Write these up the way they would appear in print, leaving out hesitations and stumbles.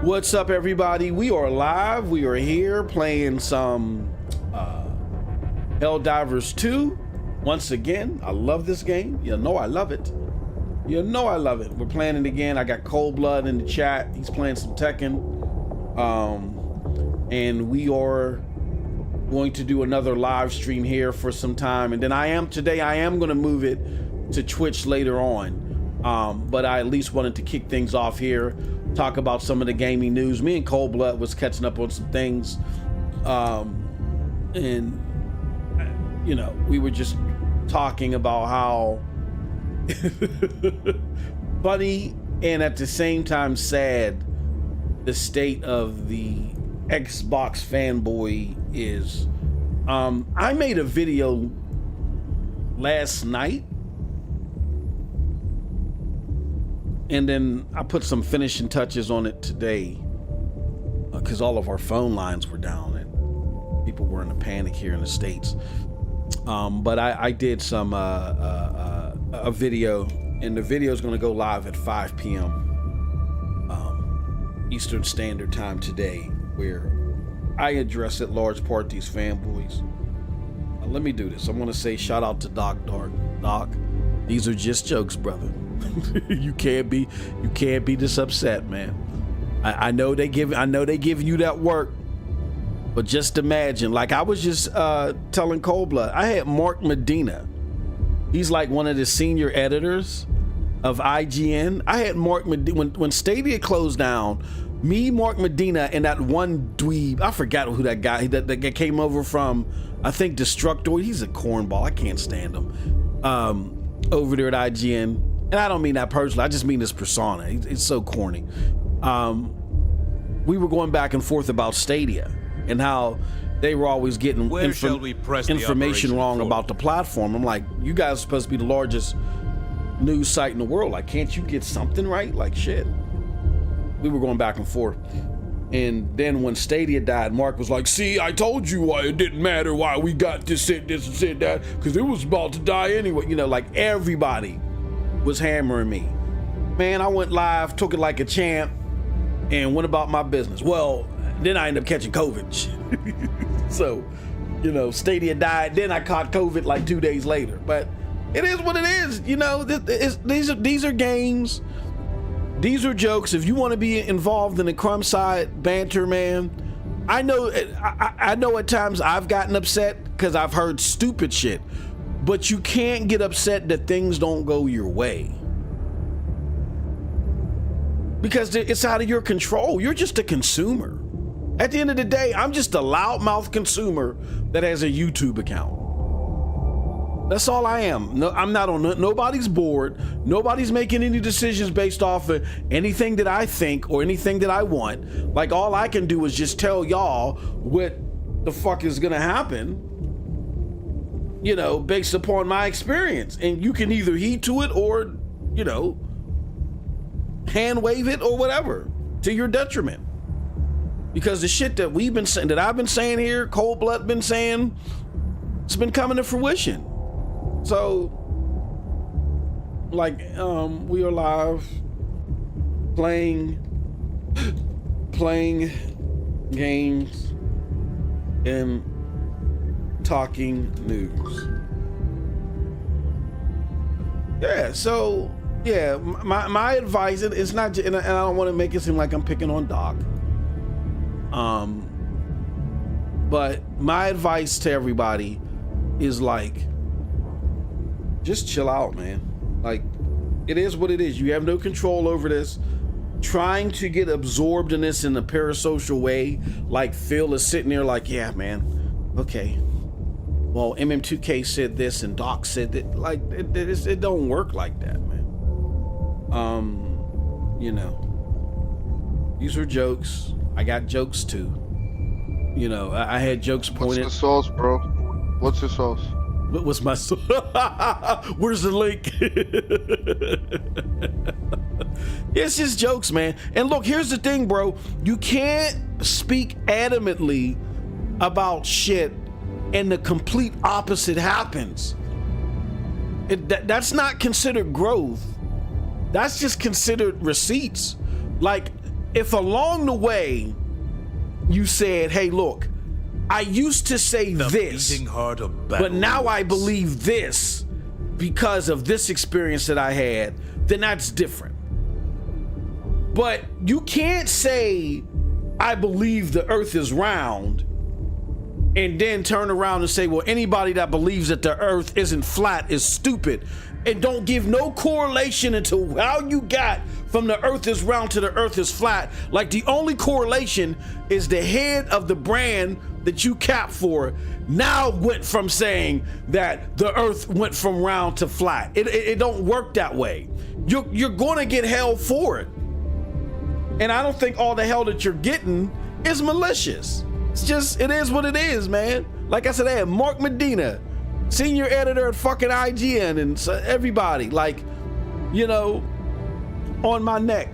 What's up, everybody? We are live. We are here playing some Helldivers 2. Once again, I love this game. You know I love it. You know I love it. We're playing it again. I got Cold Blood in the chat. He's playing some Tekken. And we are going to do another live stream here for some time. And then I am going to move it to Twitch later on. But I at least wanted to kick things off here, talk about some of the gaming news. Me and Cold Blood was catching up on some things. And, you know, we were just talking about how funny and at the same time sad the state of the Xbox fanboy is. I made a video last night and then I put some finishing touches on it today because all of our phone lines were down and people were in a panic here in the States. But I did some a video, and the video is going to go live at 5 p.m. Eastern Standard Time today, where I address at large part these fanboys. Let me do this. I want to say shout out to Doc. These are just jokes, brother. you can't be this upset, man. I know they give you that work. But just imagine, like I was just telling Cold Blood, I had Mark Medina. He's like one of the senior editors of IGN. I had Mark Medina, when Stadia closed down, me, Mark Medina, and that one dweeb, I forgot who that guy, that came over from, I think, Destructoid. He's a cornball. I can't stand him. Over there at IGN. And I don't mean that personally. I just mean his persona. It's so corny. We were going back and forth about Stadia and how they were always getting information wrong about the platform. I'm like, you guys are supposed to be the largest news site in the world. Like, can't you get something right? Like, shit. We were going back and forth. And then when Stadia died, Mark was like, see, I told you why it didn't matter why we got this and that, because it was about to die anyway. You know, like everybody was hammering me. Man, I went live, took it like a champ, and went about my business. Well, then I ended up catching COVID. So, you know, Stadia died. Then I caught COVID like 2 days later. But it is what it is. You know, these are games. These are jokes. If you want to be involved in the crumb side banter, man, I know at times I've gotten upset because I've heard stupid shit. But you can't get upset that things don't go your way. Because it's out of your control. You're just a consumer. At the end of the day, I'm just a loudmouth consumer that has a YouTube account. That's all I am. No, I'm not on nobody's board. Nobody's making any decisions based off of anything that I think or anything that I want. Like, all I can do is just tell y'all what the fuck is gonna happen, you know, based upon my experience. And you can either heed to it or, you know, hand wave it or whatever to your detriment. Because the shit that we've been saying, that I've been saying here, Cold Blood been saying, it's been coming to fruition. So, like, we are live playing games and talking news. Yeah, so yeah, my advice, it's not, and I don't want to make it seem like I'm picking on Doc. But my advice to everybody is like, just chill out, man. Like, it is what it is. You have no control over this. Trying to get absorbed in this in a parasocial way, like Phil is sitting there like, yeah, man, okay. Well, MM2K said this and Doc said that. Like, it don't work like that, man. You know, these are jokes. I got jokes too. You know, I had jokes pointed. What's the sauce, bro? What's the sauce? What's my sauce? Where's the link? It's just jokes, man. And look, here's the thing, bro. You can't speak adamantly about shit and the complete opposite happens. That's not considered growth. That's just considered receipts. Like, if along the way you said, hey, look, I used to say this, but now I believe this because of this experience that I had, then that's different. But you can't say, I believe the earth is round, and then turn around and say, well, anybody that believes that the earth isn't flat is stupid, and don't give no correlation into how you got from the earth is round to the earth is flat. Like, the only correlation is the head of the brand that you cap for now went from saying that the earth went from round to flat. It don't work that way. You're gonna get hell for it. And I don't think all the hell that you're getting is malicious. It's just, it is what it is, man. Like I said, I had Mark Medina, senior editor at fucking IGN, and so everybody, like, you know, on my neck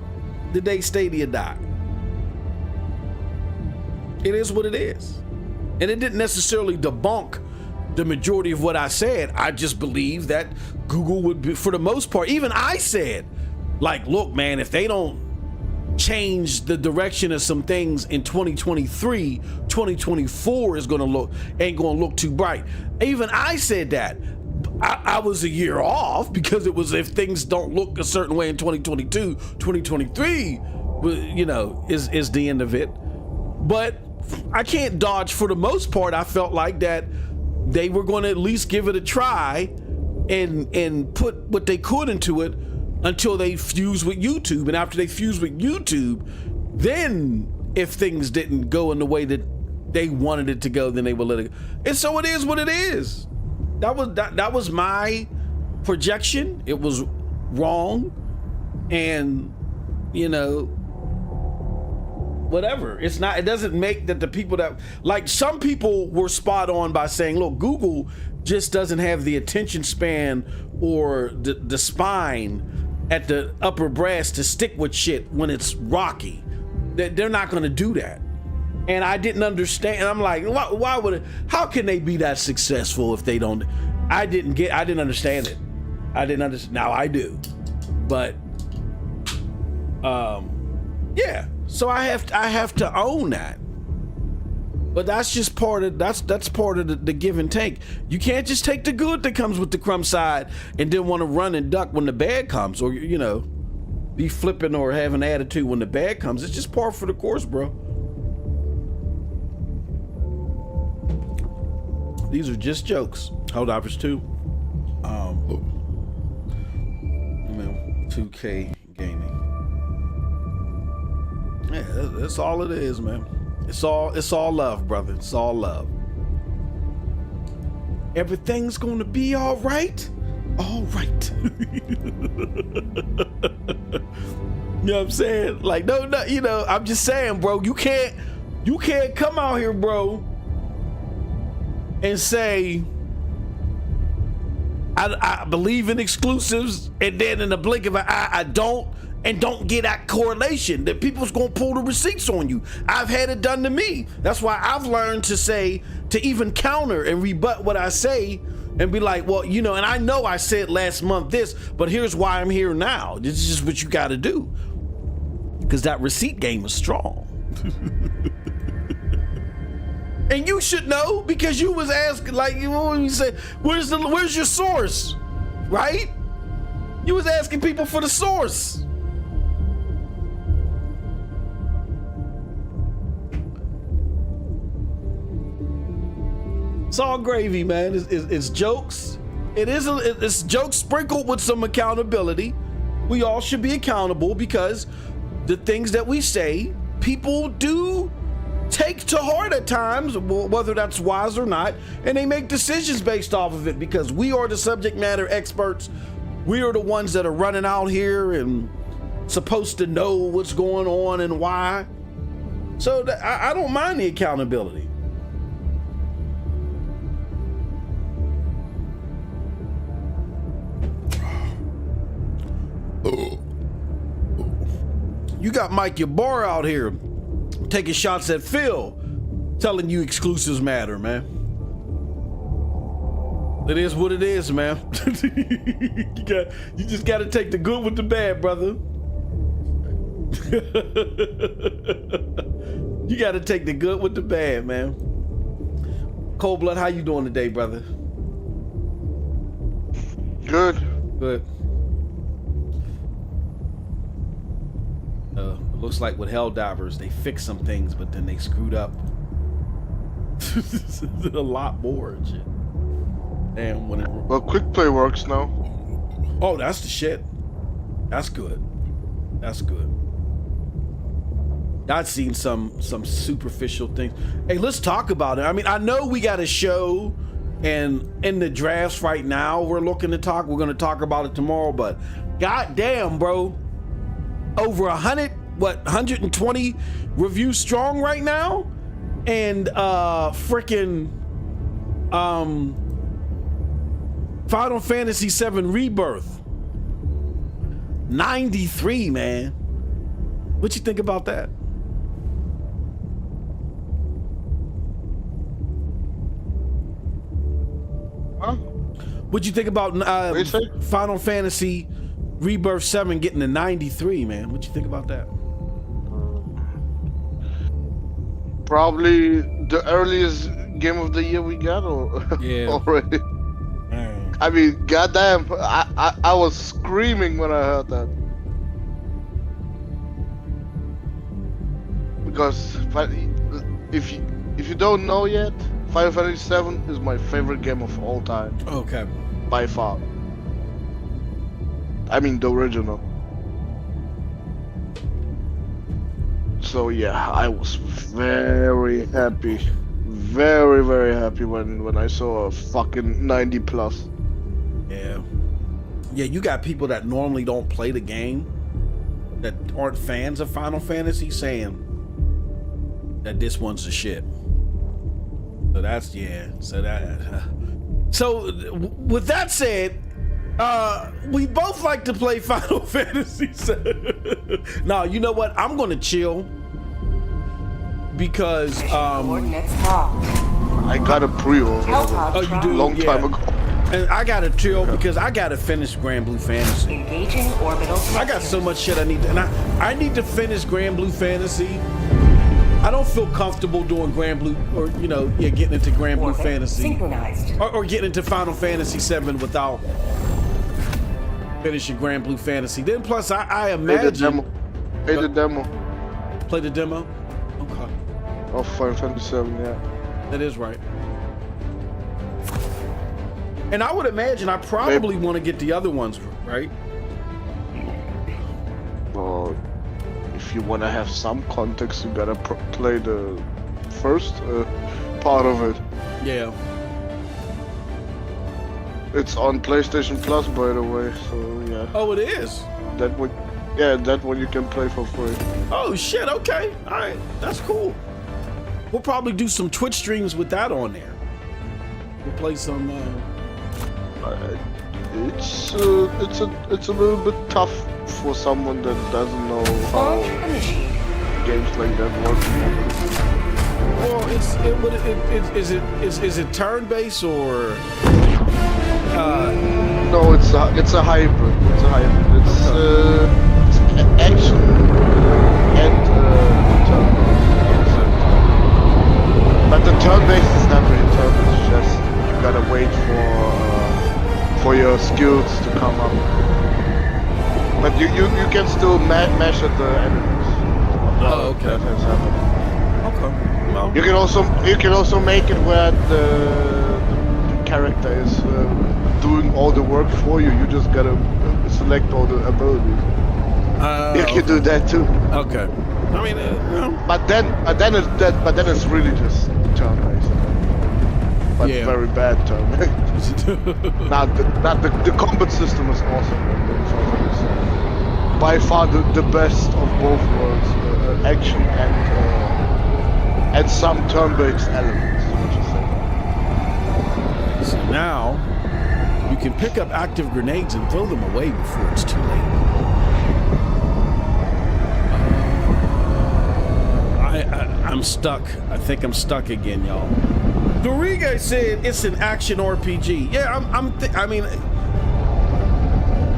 the day Stadia died. It is what it is. And it didn't necessarily debunk the majority of what I said. I just believe that Google would be, for the most part, even I said, like, look, man, if they don't change the direction of some things in 2023, 2024 ain't gonna look too bright. Even I said that. I was a year off, because it was, if things don't look a certain way in 2022, 2023, you know, is the end of it. But I can't dodge. For the most part, I felt like that they were going to at least give it a try and put what they could into it until they fuse with YouTube. And after they fuse with YouTube, then if things didn't go in the way that they wanted it to go, then they would let it go. And so it is what it is. That was my projection. It was wrong. And, you know, whatever. It's not, it doesn't make that the people that, like, some people were spot on by saying, look, Google just doesn't have the attention span or the spine at the upper brass to stick with shit when it's rocky. They're not going to do that. And I didn't understand. And I'm like, why would it, how can they be that successful if they don't? I didn't understand it. I didn't understand. Now I do. But yeah. So I have to own that. But that's just part of that's part of the give and take. You can't just take the good that comes with the crumb side and then want to run and duck when the bad comes, or, you know, be flipping or have an attitude when the bad comes. It's just par for the course, bro. These are just jokes. Helldivers 2. 2K gaming. Yeah, that's all it is, man. It's all love, brother. It's all love. Everything's gonna be all right. All right. You know what I'm saying? Like, no, you know, I'm just saying, bro, you can't come out here, bro, and say, I believe in exclusives, and then in the blink of an eye, I don't, and don't get that correlation that people's gonna pull the receipts on you. I've had it done to me. That's why I've learned to say, to even counter and rebut what I say and be like, well, you know, and I know I said last month this, but here's why I'm here now. This is just what you gotta do. Because that receipt game is strong. And you should know, because you was asking, like, you said, where's your source? Right? You was asking people for the source. It's all gravy, man. It's jokes. It's jokes sprinkled with some accountability. We all should be accountable, because the things that we say, people do take to heart at times, whether that's wise or not, and they make decisions based off of it, because we are the subject matter experts. We are the ones that are running out here and supposed to know what's going on and why. So I don't mind the accountability. You got Mike Yabar out here taking shots at Phil, telling you exclusives matter, man. It is what it is, man. You just got to take the good with the bad, brother. You got to take the good with the bad, man. Cold Blood, how you doing today, brother? Good. Good. Looks like with Helldivers, they fixed some things, but then they screwed up a lot more and shit. Damn. Well, quick play works now. Oh, that's the shit. That's good. That's good. I've seen some superficial things. Hey, let's talk about it. I mean, I know we got a show, and in the drafts right now, we're looking to talk. We're going to talk about it tomorrow, but goddamn, bro, over 120 reviews strong right now, and freaking Final Fantasy VII Rebirth 93, man. What you think about that? Huh? What'd you think about Final Fantasy Rebirth 7 getting to 93, man? What'd you think about that? Probably the earliest game of the year we got, or Yeah. already. I mean, goddamn, I was screaming when I heard that. Because if you don't know yet, Final Fantasy VII is my favorite game of all time. Okay. By far. I mean, the original. So yeah, I was very happy. Very, very happy when I saw a fucking 90 plus. Yeah. Yeah, you got people that normally don't play the game, that aren't fans of Final Fantasy, saying that this one's the shit. So that's, yeah. So with that said, we both like to play Final Fantasy. Now, you know what? I'm gonna chill because I got a pre-order. Oh, you do? Long time ago. And I gotta chill because I gotta finish Grand Blue Fantasy. Engaging orbital. I got so much shit I need to, and I need to finish Grand Blue Fantasy. I don't feel comfortable doing Grand Blue, or getting into Grand Blue Fantasy, Synchronized. or getting into Final Fantasy VII without finishing Grand Blue Fantasy. Then plus, I imagine. Play the demo. Play the demo. Okay. Of Final Fantasy VII, yeah. That is right. And I would imagine I probably want to get the other ones, right? Well, if you want to have some context, you gotta play the first part of it. Yeah. It's on PlayStation Plus, by the way, so yeah. Oh, it is? That one you can play for free. Oh, shit, okay. All right, that's cool. We'll probably do some Twitch streams with that on there. We'll play some... It's a little bit tough for someone that doesn't know how games like that work. Well, is it turn-based or? No, it's a hybrid. It's a hybrid. It's action and turn-based. But the turn-based is not really turn-based. It's just you gotta wait for your skills to come up. But you can still mash at the enemies. Oh, okay. That has happened. Okay. Well, You can also make it where the character is doing all the work for you. You just gotta select all the abilities. You can do that too. Okay. I mean, But then it's really just turn-based. But Yeah. very bad turn-based. The combat system is awesome. By far the best of both worlds, action and some turn-based elements. so now you can pick up active grenades and throw them away before it's too late. I'm stuck. I think I'm stuck again, y'all. Doriga said it's an action RPG. Yeah, I mean,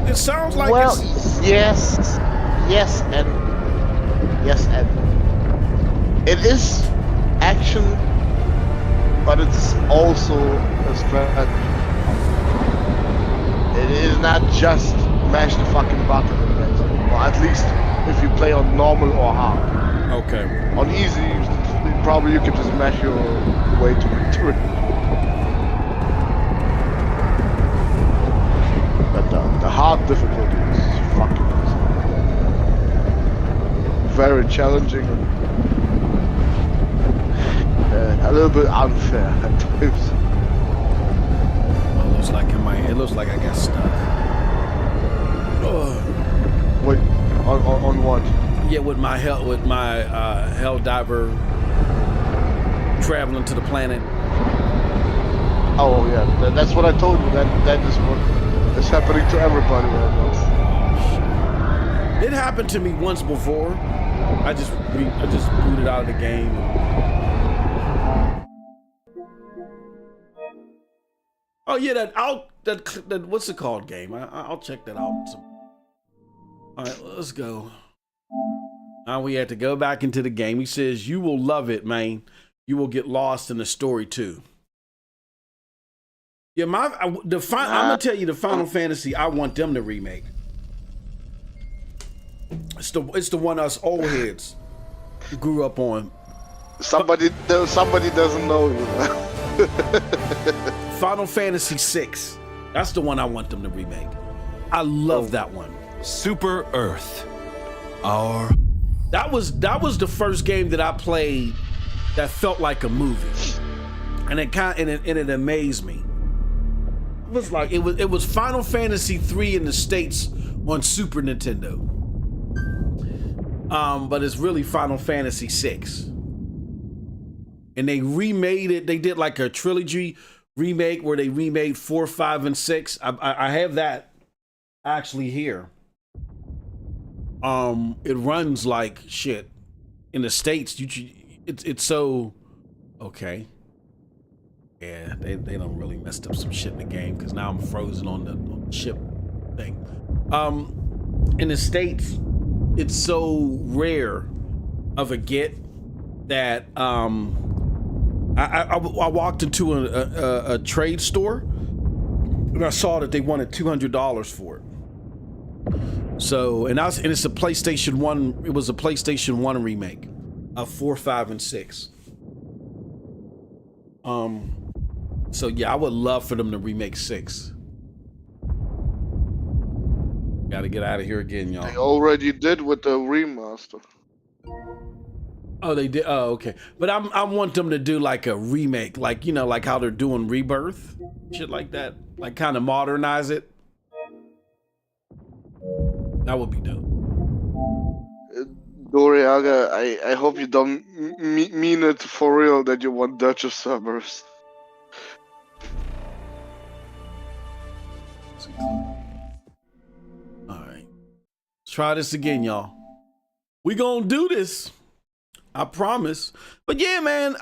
it sounds like Well, it's... yes, and Yes, and it is action, but it's also a strategy. It is not just mash the fucking button and that's it. Or at least if you play on normal or hard. Okay. On easy, probably you can just mash your way to victory. But the hard difficulty is fucking awesome. Very challenging and a little bit unfair at times. Well, it looks like I got stuck. Wait, on what? Yeah, with my Helldiver traveling to the planet. Oh yeah, that's what I told you. That is what is happening to everybody right now. It happened to me once before. I just booted out of the game. Oh yeah, that what's it called game? I'll check that out. All right, let's go. Now we had to go back into the game. He says, "You will love it, man. You will get lost in the story too." Yeah, I'm gonna tell you the Final Fantasy I want them to remake. It's the one us old heads grew up on. Somebody doesn't know you. Final Fantasy VI. That's the one I want them to remake. I love that one. Super Earth. That was the first game that I played that felt like a movie, and it amazed me. It was like it was Final Fantasy 3 in the States on Super Nintendo, but it's really Final Fantasy 6, and they remade it. They did like a trilogy remake where they remade 4, 5, and 6. I have that actually here. It runs like shit in the States. It's so okay. Yeah, they done really messed up some shit in the game because now I'm frozen on the ship thing. In the States, it's so rare of a get that I walked into a trade store and I saw that they wanted $200 for it. So and it's a PlayStation 1. It was a PlayStation 1 remake of 4, 5, and 6. So yeah, I would love for them to remake 6. Got to get out of here again, y'all. They already did with the remaster. Oh, they did. Oh, okay. But I want them to do like a remake, like like how they're doing Rebirth, shit like that, like kind of modernize it. That would be dope. Doriaga, I hope you don't mean it for real that you want Dutch suburbs. Alright. Let's try this again, y'all. We gonna do this. I promise. But yeah, man,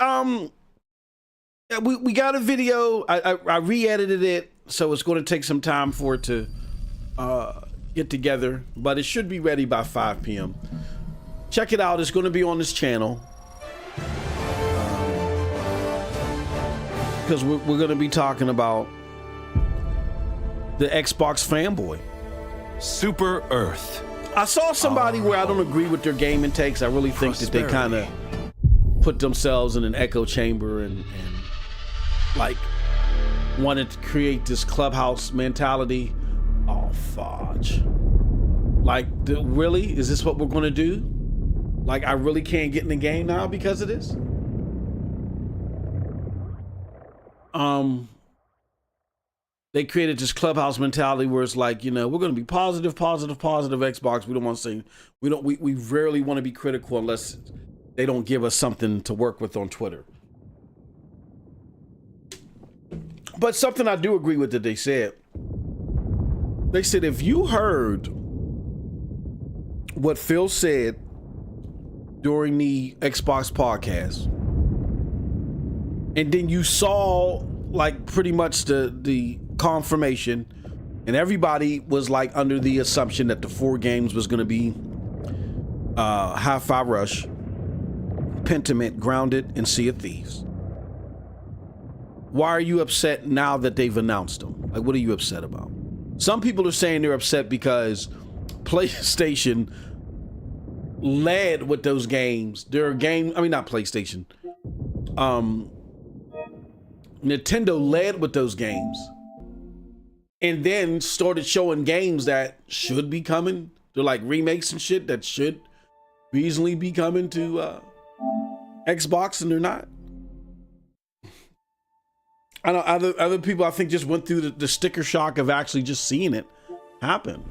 we got a video. I re-edited it, so it's gonna take some time for it to get together, but it should be ready by 5 p.m. Check it out. It's going to be on this channel because we're going to be talking about the Xbox fanboy. Super Earth. I saw somebody where I don't agree with their gaming takes. I really think that they kind of put themselves in an echo chamber and like wanted to create this clubhouse mentality. Oh, fudge. Like, really? Is this what we're going to do? Like, I really can't get in the game now because of this? They created this clubhouse mentality where it's like, we're going to be positive Xbox. We don't want to say, we rarely want to be critical unless they don't give us something to work with on Twitter. But something I do agree with that they said. They said, if you heard what Phil said during the Xbox podcast, and then you saw like pretty much the confirmation, and everybody was like under the assumption that the 4 games was going to be Hi-Fi Rush, Pentiment, Grounded, and Sea of Thieves. Why are you upset now that they've announced them? Like, what are you upset about? Some people are saying they're upset because PlayStation led with those games. There are games, I mean, not PlayStation. Nintendo led with those games and then started showing games that should be coming. They're like remakes and shit that should reasonably be coming to Xbox, and they're not. I know other people I think just went through the sticker shock of actually just seeing it happen.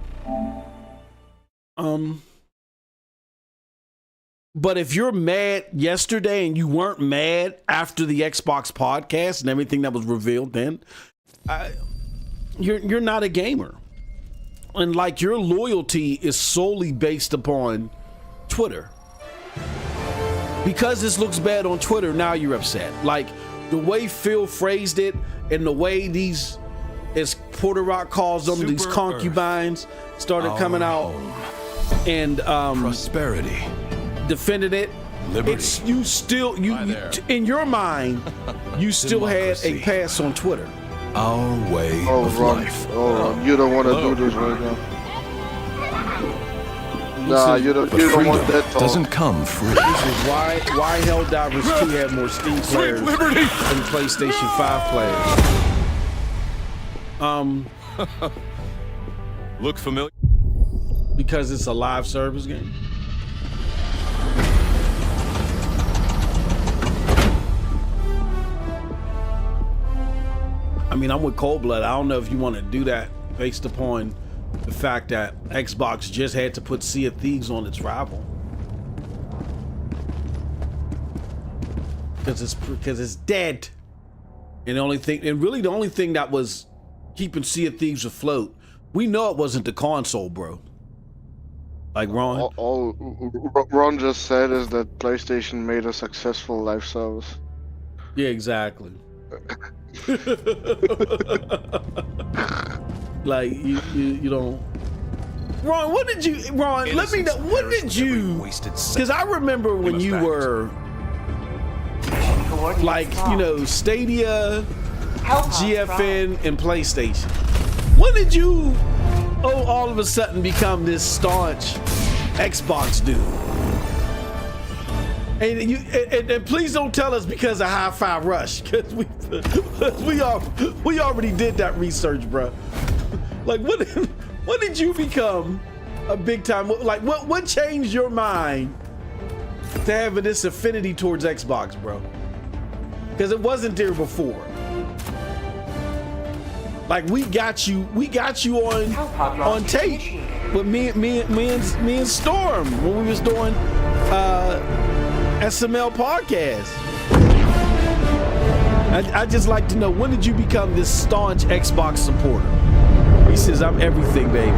But if you're mad yesterday and you weren't mad after the Xbox podcast and everything that was revealed then, you're not a gamer. And like, your loyalty is solely based upon Twitter. Because this looks bad on Twitter, now you're upset. Like, the way Phil phrased it and the way these, as Porter Rock calls them, these concubines started coming out and prosperity, defended it. liberty. It's you still you in your mind you still had a pass on Twitter. Our way of Ron, life. Ron, you don't want to do this right now. Nah, you don't want that talk. Doesn't come free. This is why Helldivers 2 had more Steam players than PlayStation 5 players. Look familiar? Because it's a live service game. I mean, I'm with Cold Blood. I don't know if you want to do that based upon the fact that Xbox just had to put Sea of Thieves on its rival. Because it's dead. And the only thing that was keeping Sea of Thieves afloat, we know it wasn't the console, bro. Like Ron. All Ron just said is that PlayStation made a successful live service. Yeah, exactly. Like you don't. Ron, what did you? Ron, let me know. What did you? Because I remember when you were like, you know, Stadia, GFN, and PlayStation. When did you, all of a sudden become this staunch Xbox dude? And and please don't tell us because of Hi-Fi Rush, because we already did that research, bro. Like, what did you become a big time? Like, what changed your mind to having this affinity towards Xbox, bro? Because it wasn't there before. Like, we got you on tape with me and Storm when we was doing SML podcast. I just like to know, when did you become this staunch Xbox supporter? He says, I'm everything, baby.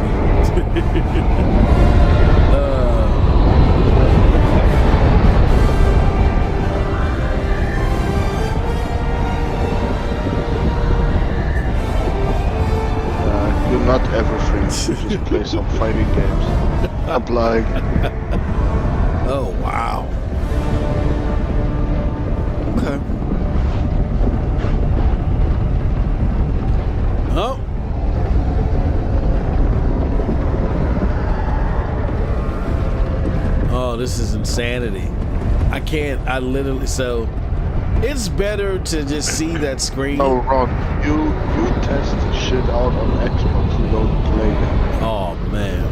You're not everything. You just play some fighting games. I'm like. Oh, wow. Okay. Oh. Oh, this is insanity. I literally, so it's better to just see that screen. No, Ron, you test shit out on Xbox, you don't play it. Oh, man.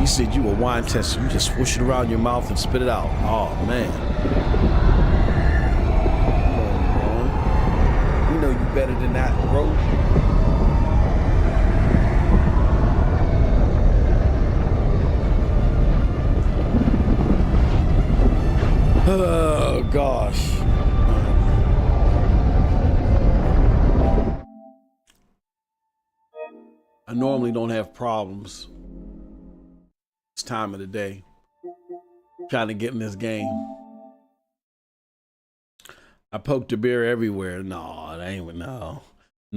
You said you a wine tester, you just swoosh it around your mouth and spit it out. Oh, man. You know you better than that, bro. Oh, gosh. I normally don't have problems this time of the day trying to get in this game. I poked the bear everywhere. No, it ain't. No,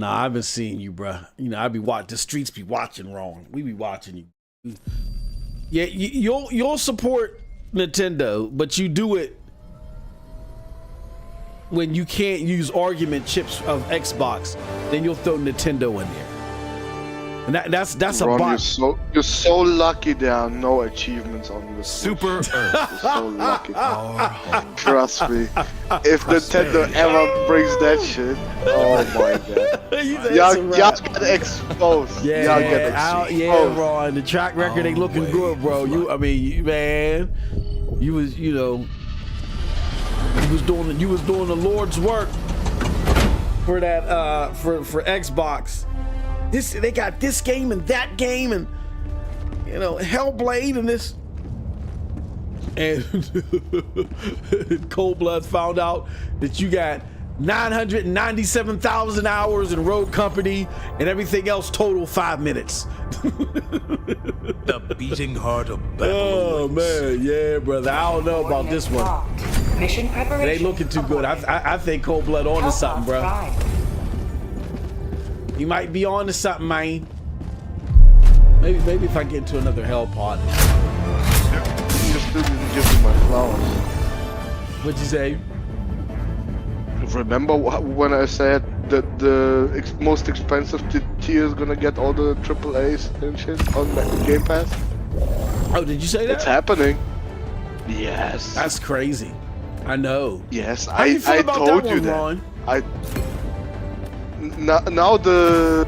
I've been seeing you, bruh. You know, I be watching. The streets be watching wrong. We be watching you. Yeah, you'll support Nintendo, but you do it when you can't use argument chips of Xbox. Then you'll throw Nintendo in there, and that's Ron, a box. You're so lucky there are no achievements on this. Super Earth. You're so lucky. Our home. Trust me. If Nintendo ever brings that shit, oh my god. Y'all get exposed. Yeah, Y'all get exposed. yeah, Ron. The track record ain't looking good, bro. You was doing the Lord's work for that for Xbox. They got this game and that game and Hellblade and this. And Cold Blood found out that you got 997,000 hours in Road Company and everything else total 5 minutes. The beating heart of battle. Oh man, yeah, brother. I don't know about this one. Mission preparation. It ain't looking too good. I think Cold Blood on to something, bro. He might be on to something, man. Maybe if I get into another hell pod. You still didn't give me my flowers. What'd you say? Remember when I said that the most expensive tier is gonna get all the AAAs and shit on the Game Pass? Oh, did you say that? It's happening. Yes. That's crazy. I know. Yes, How you feel I about told that you one, that. Ron? Now the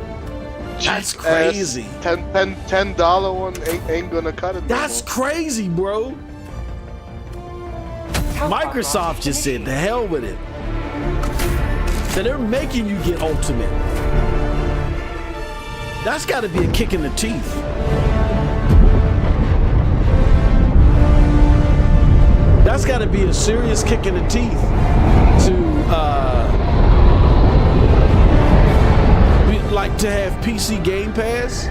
That's crazy. $10 one ain't gonna cut it. That's crazy, bro. Microsoft just said the hell with it. So they're making you get Ultimate. That's got to be a kick in the teeth. That's got to be a serious kick in the teeth to have PC Game Pass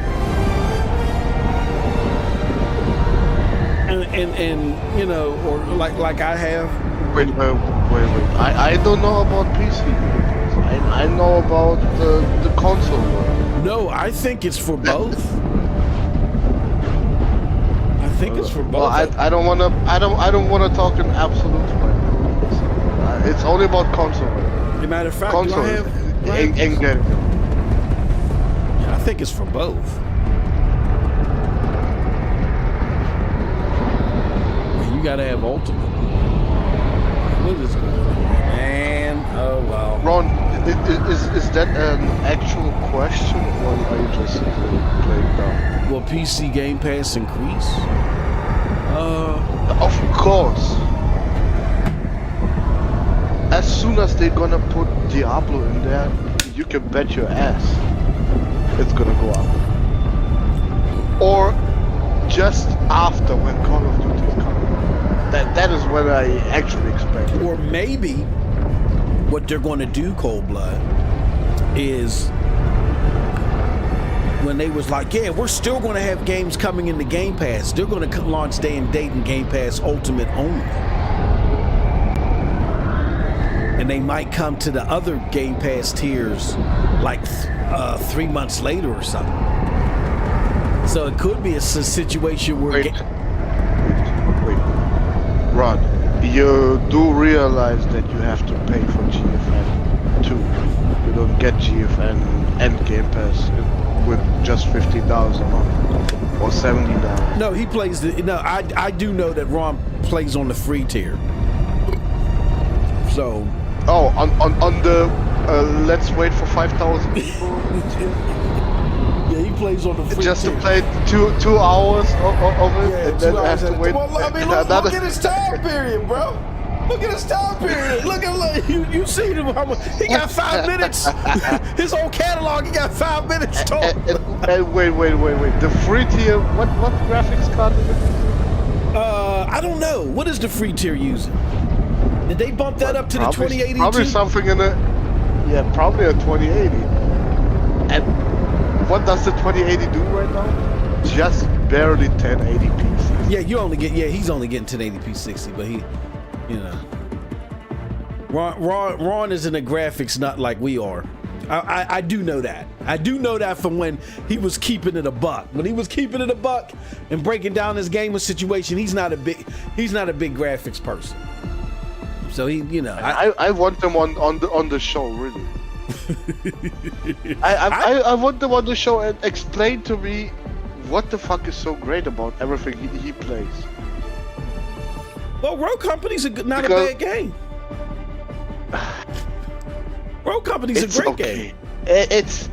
and or like I have. Wait. I don't know about PC. I know about the console one. No, I think it's for both. I think it's for both. Well, I don't wanna talk in absolute way. It's only about console. As a matter of fact, console ain't getting it. Yeah, I think it's for both. You gotta have Ultimate. What is going on, man? Oh wow. Ron, is that an actual question, or are you just playing dumb? Will PC Game Pass increase? Of course. As soon as they're gonna put Diablo in there, you can bet your ass it's gonna go up. Or just after when Call of Duty is coming. That is what I actually expect. Or maybe what they're going to do, Cold Blood, is when they was like, yeah, we're still going to have games coming in the Game Pass. They're going to launch day and date in Game Pass Ultimate only. And they might come to the other Game Pass tiers like 3 months later or something. So it could be a situation where... Wait. Ron, you do realize that you have to pay for GFN too. You don't get GFN and Game Pass with just $50 a month or $70. No, he plays the... No, I do know that Ron plays on the free tier. So... Oh, on the let's wait for 5,000 people tier? Yeah, he plays on the free just tier. to play 2 hours of it, Yeah, and then 2 hours. have to wait. Well, I mean, look at his time period, bro. Look at his time period. Look, you see him. He got 5 minutes. His whole catalog, he got 5 minutes total. And wait. The free tier, what graphics card is it? I don't know. What is the free tier using? Did they bump that up to the 2080? Probably something in it. Yeah, probably a 2080. And what does the 2080 do right now? Just barely 1080p. Yeah, he's only getting 1080p 60, but he, Ron is in the graphics not like we are. I do know that. I do know that from when he was keeping it a buck. When he was keeping it a buck and breaking down his gamer situation, he's not a big graphics person. So he, you know, I want them on the show, really. I want them on the show and explain to me what the fuck is so great about everything he plays. Well, Rogue Company's not a bad game. Rogue Company's a great game. It's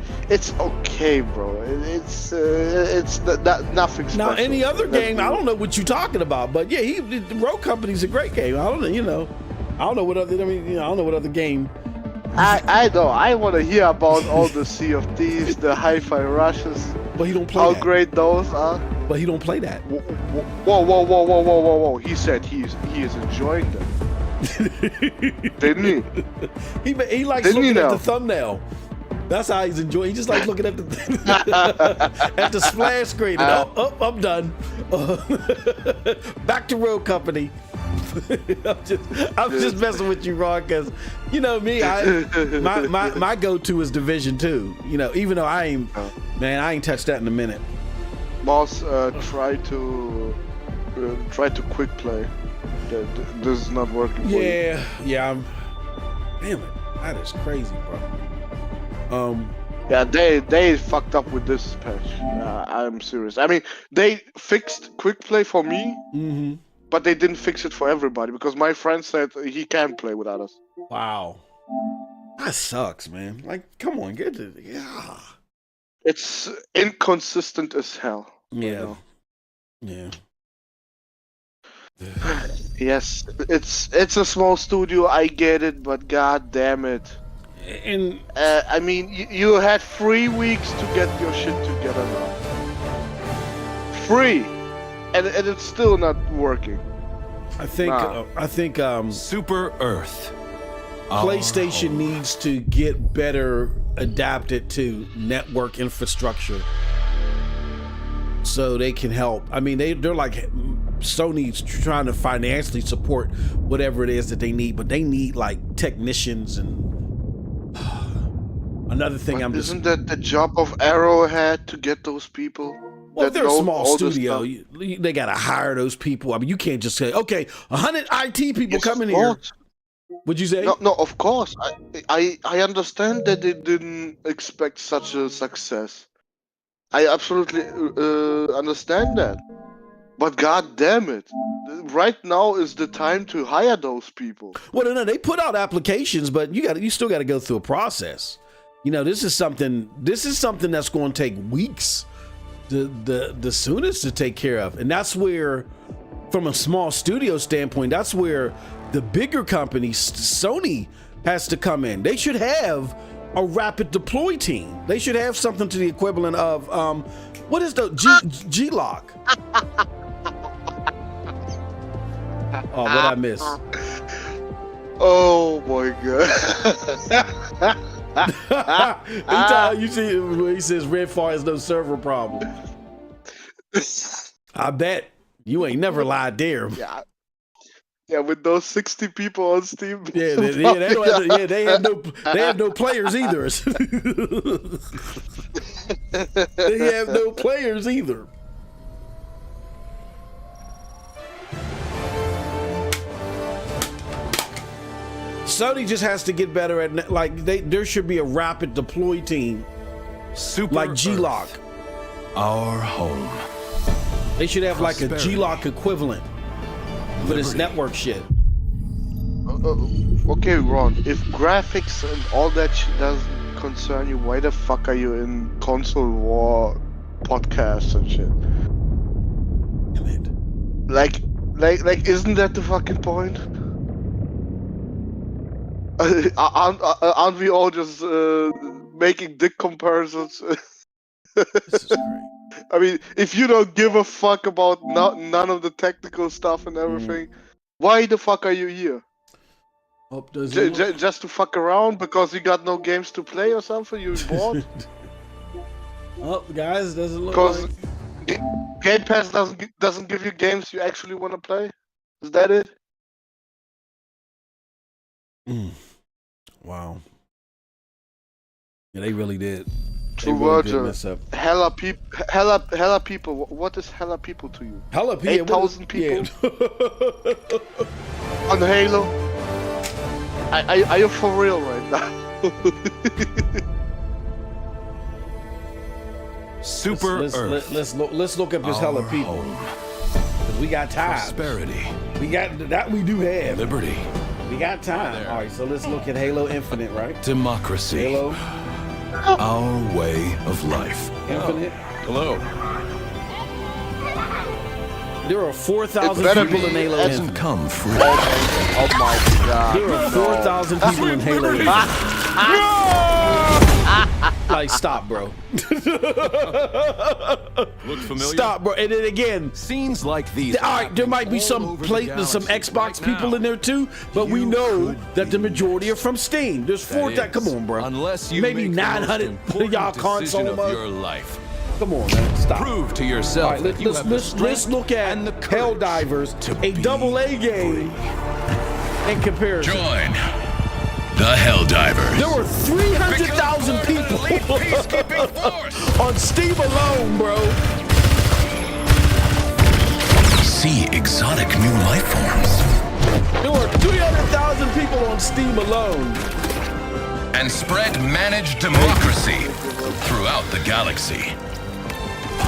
okay, bro. It's nothing special. Now, any other game, I don't know what you're talking about, but yeah, Rogue Company's a great game. I don't know, you know, I don't know what other game. I know. I want to hear about all the Sea of Thieves, the hi-fi rushes. But he don't play how that. Great those are. But he don't play that. Whoa! He said he is enjoying them. Didn't he? He likes looking at the thumbnail. That's how he's enjoying. He just likes looking at the at the splash screen. And, I'm done. Back to Rogue Company. I'm just messing with you, Ron, because you know me. My go-to is Division 2. You know, even though I ain't touched that in a minute. Boss, try to quick play. This is not working for you. Yeah. Damn it, that is crazy, bro. Yeah, they fucked up with this patch. I'm serious. I mean, they fixed quick play for me, but they didn't fix it for everybody because my friend said he can't play without us. Wow, that sucks, man. Like, come on, get it. Yeah, it's inconsistent as hell. Yeah, yeah. Yes, it's a small studio. I get it, but god damn it. And I mean, you had 3 weeks to get your shit together now. 3, and it's still not working. I think Super Earth. PlayStation needs to get better adapted to network infrastructure so they can help. I mean, they're like Sony's trying to financially support whatever it is that they need, but they need like technicians and another thing. Isn't that the job of Arrowhead to get those people? Well, if they're a small studio, they gotta hire those people. I mean, you can't just say, "Okay, 100 IT people come in here." Would you say? No, of course. I understand that they didn't expect such a success. I absolutely understand that. But god damn it, right now is the time to hire those people. Well, no, they put out applications, but you still got to go through a process. You know, this is something that's going to take weeks, the soonest to take care of, and that's where, from a small studio standpoint, that's where the bigger companies, Sony, has to come in. They should have a rapid deploy team. They should have something to the equivalent of what is the G-Lock? Oh, what I miss? Oh my god! You see, he says Redfall has no server problem. I bet you ain't never lied there. Yeah, with those 60 people on Steam. Yeah, they have no players either. They have no players either. Sony just has to get better at there should be a rapid deploy team, like G-Lock. Our home. They should have like a G-Lock equivalent for this network shit. Okay, Ron. If graphics and all that shit doesn't concern you, why the fuck are you in console war podcasts and shit? Damn it. Like, isn't that the fucking point? Aren't we all just making dick comparisons? This is great. I mean, if you don't give a fuck about none of the technical stuff and everything, why the fuck are you here? Just to fuck around because you got no games to play or something? You bored? Oh, guys, doesn't look because like Game Pass doesn't give you games you actually want to play. Is that it? Wow. Yeah, they really did. True Virgil. Hella people. What is hella people to you? Hella people. 8,000 people. Yeah. On Halo. Are you for real right now? Super Earth. Let's look up this hella people. We got time. Prosperity. We got that. We do have liberty. We got time. All right, so let's look at Halo Infinite, right? Democracy. Halo. Our way of life. Infinite. Hello. There are 4,000 people in Halo Hasn't Infinite. come free. Oh my god. There are 4,000 people in Halo Infinite. Like, stop, bro. Look familiar? Stop, bro. And then again, Scenes like these. all right, there might be some Xbox people in there too, but we know that the majority are from Steam. There's 4,000. Come on, bro. Unless you maybe make 900 of y'all console of your life. Come on, man. Stop. Prove to yourself All right, that you have the let's strength look at and the courage Helldivers, to a be AA game in comparison. Join the Helldivers. There were 300,000 people on Steam alone, bro. See exotic new life forms. There were 300,000 people on Steam alone. And spread managed democracy throughout the galaxy.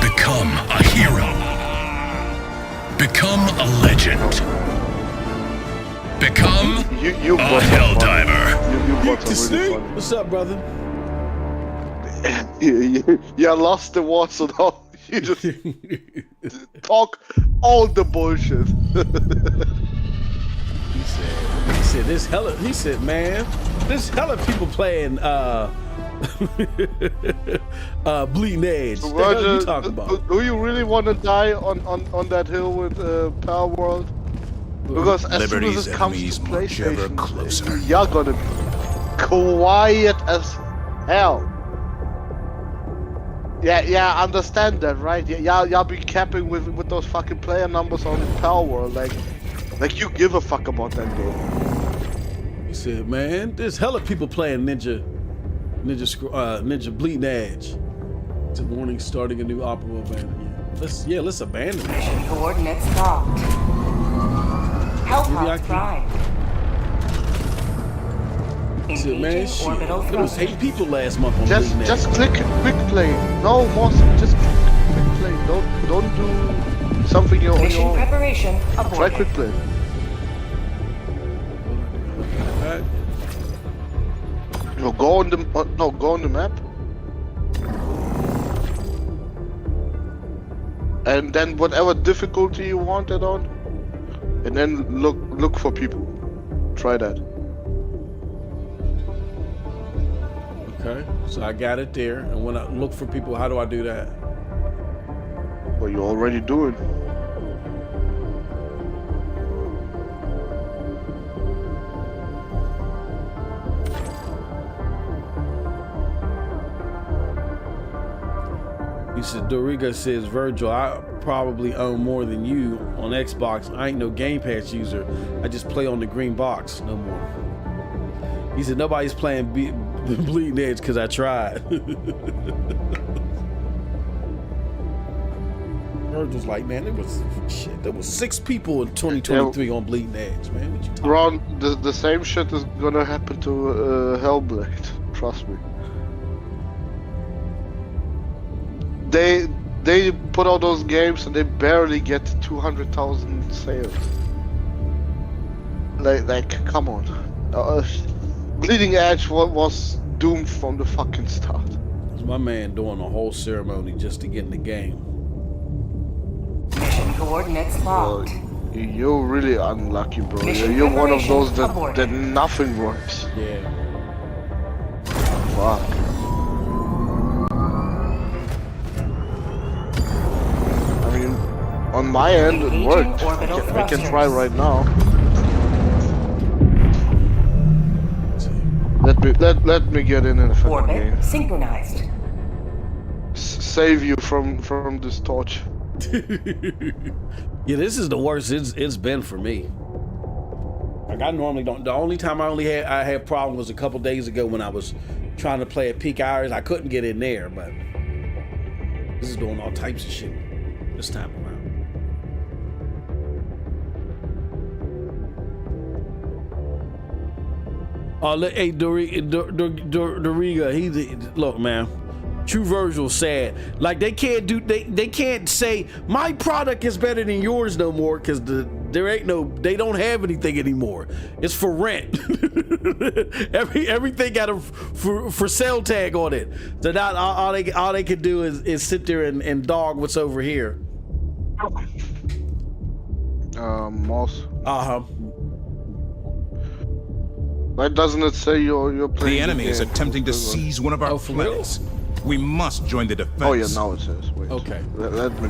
Become a hero. Become a legend. Become You a Helldiver. You bots are really funny. What's up, brother? You lost the war, so now you just talk all the bullshit. He said this hella. He said, man, this hella people playing Bleeding Edge. So What the hell Roger, you talking about? do you really want to die on that hill with Power World? Because as soon as it comes to PlayStation, closer. you're gonna be quiet as hell. Yeah, I understand that, right? Yeah, y'all be capping with those fucking player numbers on Power World, like you give a fuck about that game. He said, man, there's hella people playing Ninja Bleeding Edge. It's a warning starting a new opera abandon. Let's abandon it. Mission coordinates locked. Hellpod Prime. He said, man, Engaging shit. orbital There was 8 people last month on Bleeding Edge. Just click quick play. No more. Just quick play. Don't do something on your Mission own. preparation Try aborted. quick play. Alright. No, go on the map. And then whatever difficulty you want it on, and then look for people. Try that. Okay, so I got it there, and when I look for people, how do I do that? What you already doing? He said, Doriga says, Virgil, I probably own more than you on Xbox. I ain't no Game Pass user. I just play on the green box, no more. He said, nobody's playing Bleeding Edge because I tried. Virgil's like, man, there was 6 people in 2023 on Bleeding Edge, man. What you talking Ron, the same shit is gonna happen to Hellblade. Trust me. They put out those games and they barely get 200,000 sales. Like, come on. Bleeding Edge was doomed from the fucking start. It's my man doing a whole ceremony just to get in the game. Mission coordinates locked. You're really unlucky, bro. Mission You're one of those preparation that nothing works. Yeah. Fuck. I mean, on my end it worked. I can try right now. Let me get in a fucking Orbit game. synchronized. Save you from this torch. Yeah, this is the worst it's been for me. Like, I normally don't. The only time I had problem was a couple days ago when I was trying to play at peak hours. I couldn't get in there, but this is doing all types of shit this time around. Hey, Doriga, look, man. True Virgil said, like they can't say my product is better than yours no more because they don't have anything anymore. It's for rent. Everything got a for sale tag on it. So now all they can do is sit there and dog what's over here. Moss. Why doesn't it say you're playing The enemy is game? attempting to seize one of our for real? planets. We must join the defense. Oh yeah, now it says. Wait. Okay. Let me.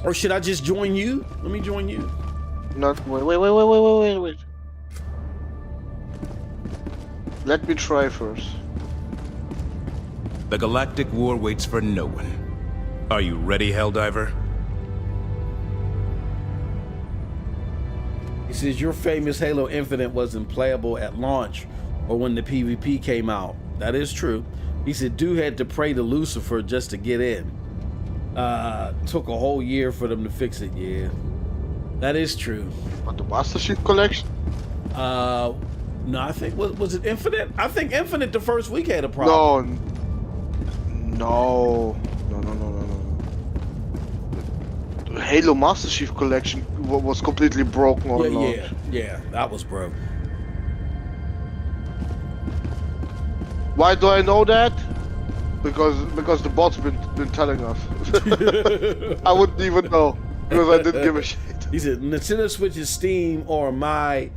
Or should I just join you? Let me join you. Not. Wait. Let me try first. The galactic war waits for no one. Are you ready, Helldiver? He says your famous Halo Infinite wasn't playable at launch or when the PvP came out. That is true. He said dude had to pray to Lucifer just to get in. Took a whole year for them to fix it. Yeah, that is true. But the Master Chief Collection? No, I think was it Infinite? I think Infinite the first week had a problem. No. The Halo Master Chief Collection was completely broken on launch. Yeah, that was broke. Why do I know that? Because the bot's been telling us. I wouldn't even know because I didn't give a shit. He said Nintendo Switch's Steam or my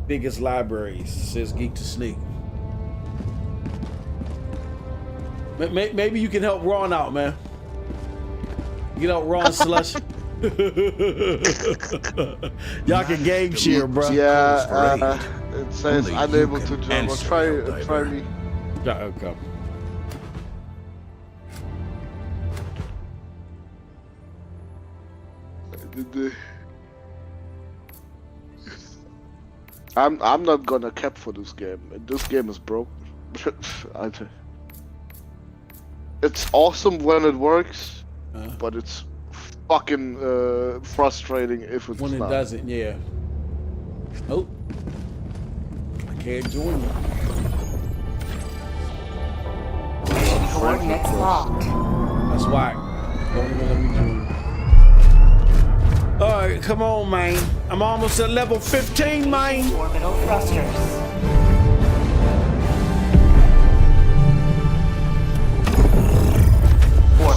biggest libraries, says Geek to Sneak. Maybe you can help Ron out, man. You know, Ron Slush. Y'all can game share, bro. Yeah, it says unable to join. Well, try me. Okay. I'm not gonna cap for this game. This game is broke. It's awesome when it works, but it's fucking frustrating if it's when it not. doesn't. Yeah. Oh, I can't join you. Coordinates locked. That's why. Don't even let me join. All right, come on, man. I'm almost at level 15, man. Orbital thrusters.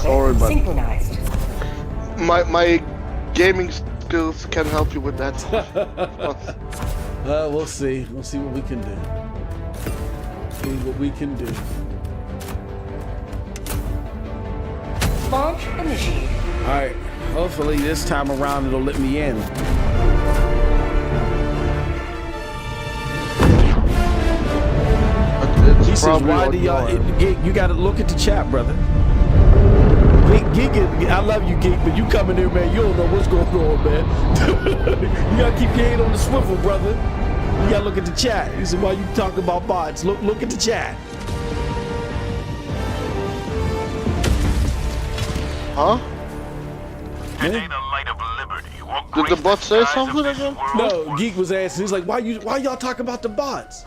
Sorry, but Synchronized. my gaming skills can help you with that. We'll see. We'll see what we can do. See what we can do. Launch initiated. All right. Hopefully this time around it'll let me in. He says, "Why do y'all? You got to look at the chat, brother." Geek, I love you, Geek, but you coming here, man. You don't know what's going on, man. You gotta keep your head on the swivel, brother. You gotta look at the chat. He said, "Why you talk about bots? Look at the chat." Huh? Today, the light of liberty will Did the grace bot say skies of something this again? world. No, Geek was asking. He's like, "Why y'all talk about the bots?"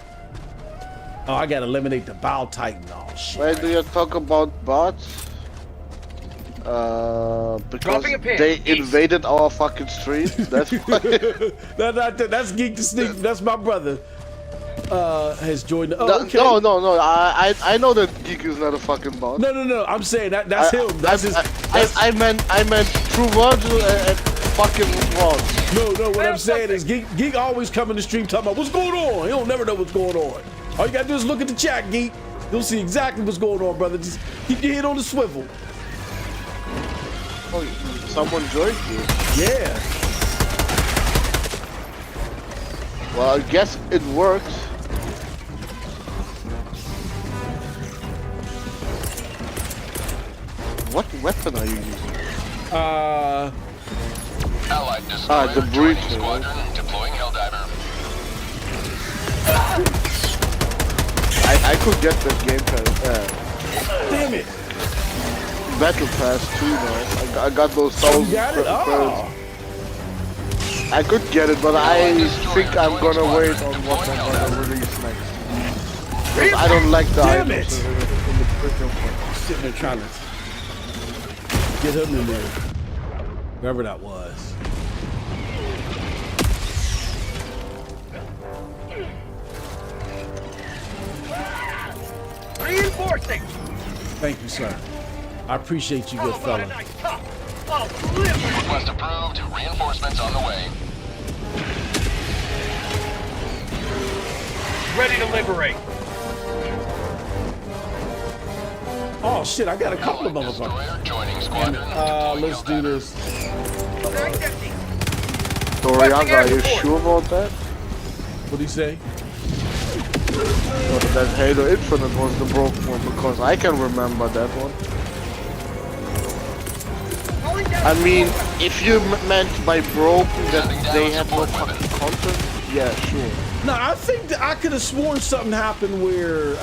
Oh, I gotta eliminate the Bow Titan. Oh shit. Why do you talk about bots? Because they invaded our fucking stream. That's why. That's Geek to Sneak. That's my brother. Has joined. Oh, okay. No. I know that Geek is not a fucking bot. No. I'm saying that's him. That's his. I meant True Virgil and fucking Ron. No. What I'm saying is Geek always come in the stream talking about what's going on. He don't never know what's going on. All you gotta do is look at the chat, Geek. You'll see exactly what's going on, brother. Just keep your head on the swivel. Oh, someone joined you. Yeah. Well, I guess it works. What weapon are you using? Allied destroyer the breach. joining squadron, deploying Helldiver. I I could get the Game Pass. Damn it! Battle Pass too, though. I got those You 1,000 got it? credits. Oh. I could get it, but I think I'm gonna wait on what they're gonna release next. 'Cause I don't like the Damn items it! in the premium one. Sitting there trying to get him in there. Whoever that was. Reinforcing. Thank you, sir. I appreciate you, good fella. Nice top. Oh, delivery. Request approved. Reinforcements on the way. Ready to liberate. Oh shit, I got a couple of motherfuckers. Destroyer joining squadron. Let's do this. Back empty. Doriaga, are you sure about that? What'd he say? Or that Halo Infinite was the broken one, because I can remember that one. Calling down. I mean, if you meant by broken that they had no fucking content, yeah, sure. No, I think that I could have sworn something happened where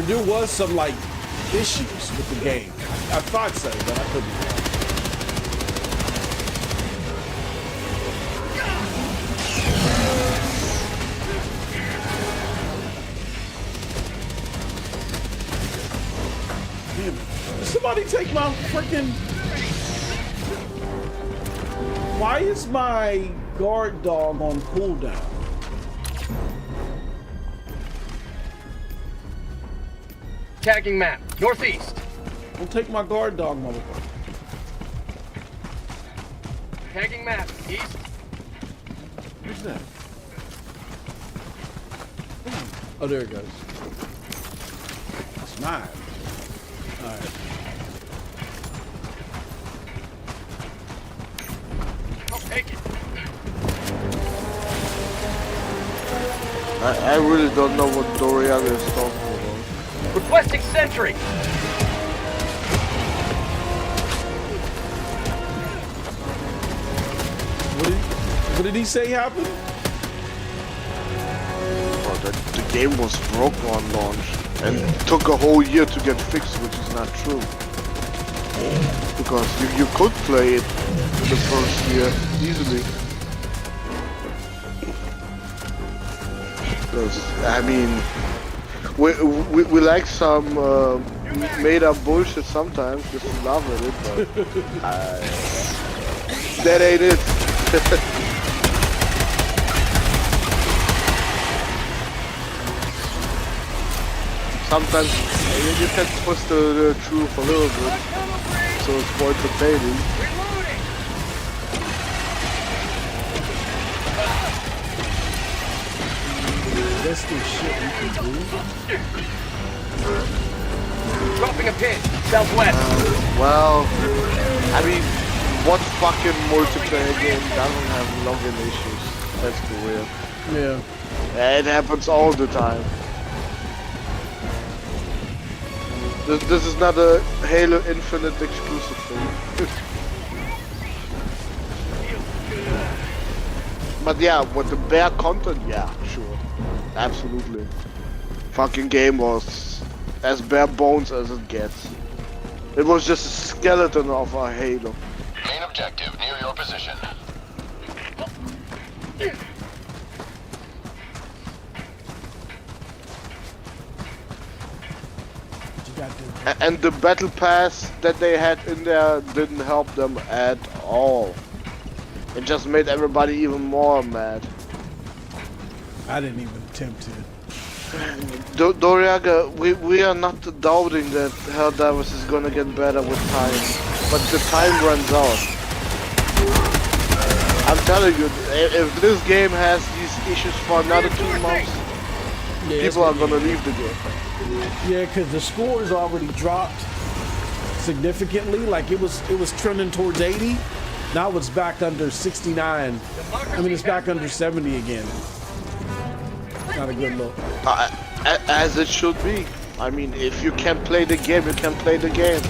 there was some like issues with the game. I thought so, but I couldn't. Damn it. Somebody take my freaking. Why is my guard dog on cooldown? Tagging map. Northeast. Don't take my guard dog, motherfucker. Tagging map. East. Who's that? Oh, there it goes. It's mine. Alright. I'll take it. I really don't know what Doriaga is talking about. Requesting sentry. What did he say happened? Oh, the game was broken on launch and it took a whole year to get fixed, which is not true. Because you could play it in the first year easily. Because, I mean, we like some made up bullshit sometimes, just love it, but that ain't it. Sometimes you can twist the truth a little bit, so it's more entertaining. Reloading. That's the shit we can do. Dropping a pin. Southwest. Well, I mean, what fucking multiplayer game doesn't have login issues? That's weird. Yeah. It happens all the time. This is not a Halo Infinite exclusive thing. But yeah, with the bare content, yeah, sure. Absolutely. Fucking game was as bare bones as it gets. It was just a skeleton of a Halo. Main objective near your position. And the battle pass that they had in there didn't help them at all. It just made everybody even more mad. I didn't even attempt to. Doriaga, we are not doubting that Helldivers is gonna get better with time, but the time runs out. I'm telling you, if this game has these issues for another 2 months, people are gonna leave the game. Yeah, because the scores already dropped significantly. Like it was trending towards 80. Now it's back under 69. I mean, it's back under 70 again. Not a good look. As it should be. I mean, if you can play the game, you can play the game.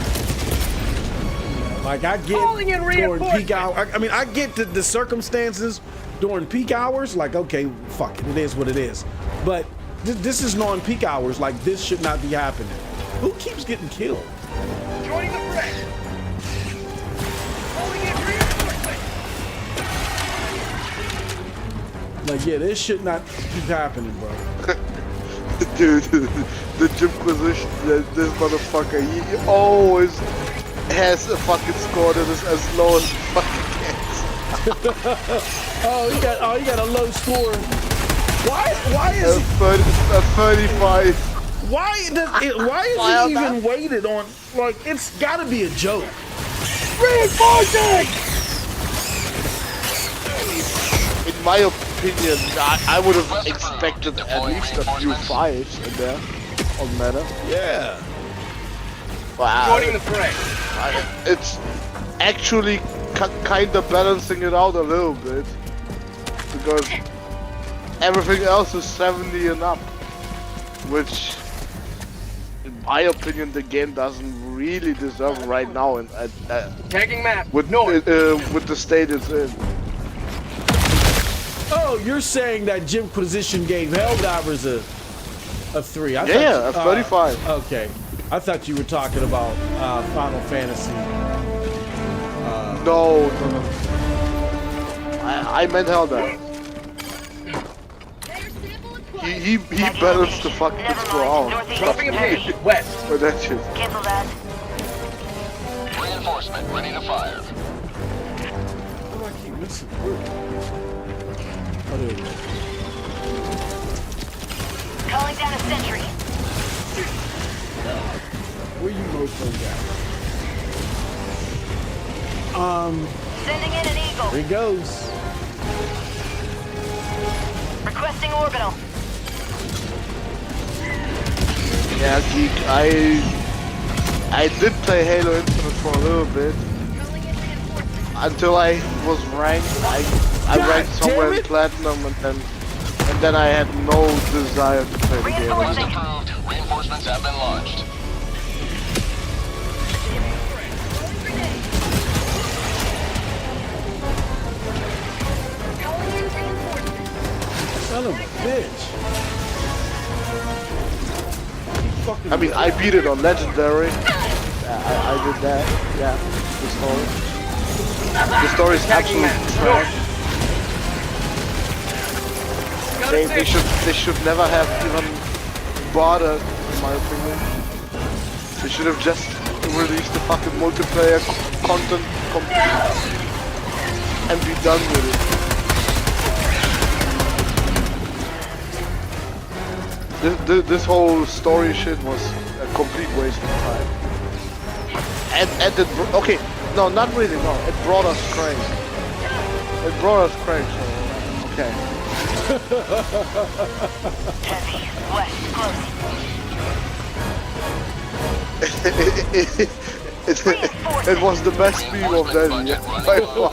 Like I get Calling in during peak reinforcements. hour. I mean, I get the circumstances during peak hours. Like, okay, fuck it, it is what it is. But this is non-peak hours. Like, this should not be happening. Who keeps getting killed? Joining the fray. Calling in reinforcements. Like, yeah, this should not keep happening, bro. Dude, the gym position, this motherfucker, he always has a fucking score that is as low as fucking gets. He got a low score. Why is A 35. why is it even weighted on? Like, it's got to be a joke. Reinforcing! In my opinion, I would have expected at least a few 5s in there on meta. Yeah. Wow. Joining the fray. It's actually kind of balancing it out a little bit, because everything else is 70 and up, which in my opinion the game doesn't really deserve right now, and Tagging map. with the state it's in. Oh, you're saying that gym position gave Helldivers a 3? I Yeah, a 35. Okay, I thought you were talking about Final Fantasy. No. I meant Helldivers. He balanced the fucking score out. Dropping a pin. West. With that shit. Cancel that. Reinforcement ready to fire. How do I keep missing? Oh, there we go. Calling down a sentry. Where you mofo Sending in an eagle. Here he goes. Requesting orbital. Yeah, Geek, I did play Halo Infinite for a little bit. Until I was ranked. I ranked somewhere in Platinum, and then I had no desire to play the game. Orders approved. Reinforcements have been launched. Son of a bitch. I mean, I beat it on Legendary. I did that. Yeah, the story. The story is absolute trash. They should never have even bothered, in my opinion. They should have just released the fucking multiplayer content and be done with it. This whole story shit was a complete waste of time. And it okay, no, not really, no. It brought us crank. It brought us crank, so okay. Heavy. West. Close. It was the best meme of that year by far.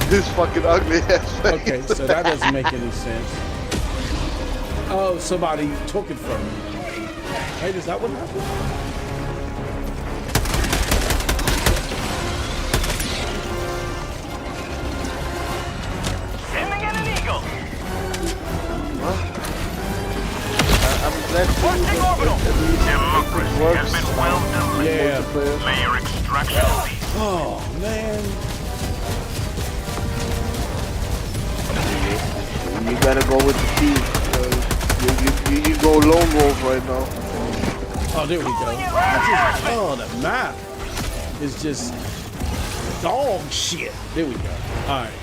His fucking ugly ass face. Okay, so that doesn't make any sense. Oh, somebody took it from me. Wait, is that what happened? Sending in an eagle. I'm glad to see Launching orbital. that Democracy it works has been well done. Yeah. multiplayer. Layer extraction. Oh, man. You gotta go with the team. You go lone wolf right now. Oh, there we go. Oh, the map is just dog shit. There we go. All right.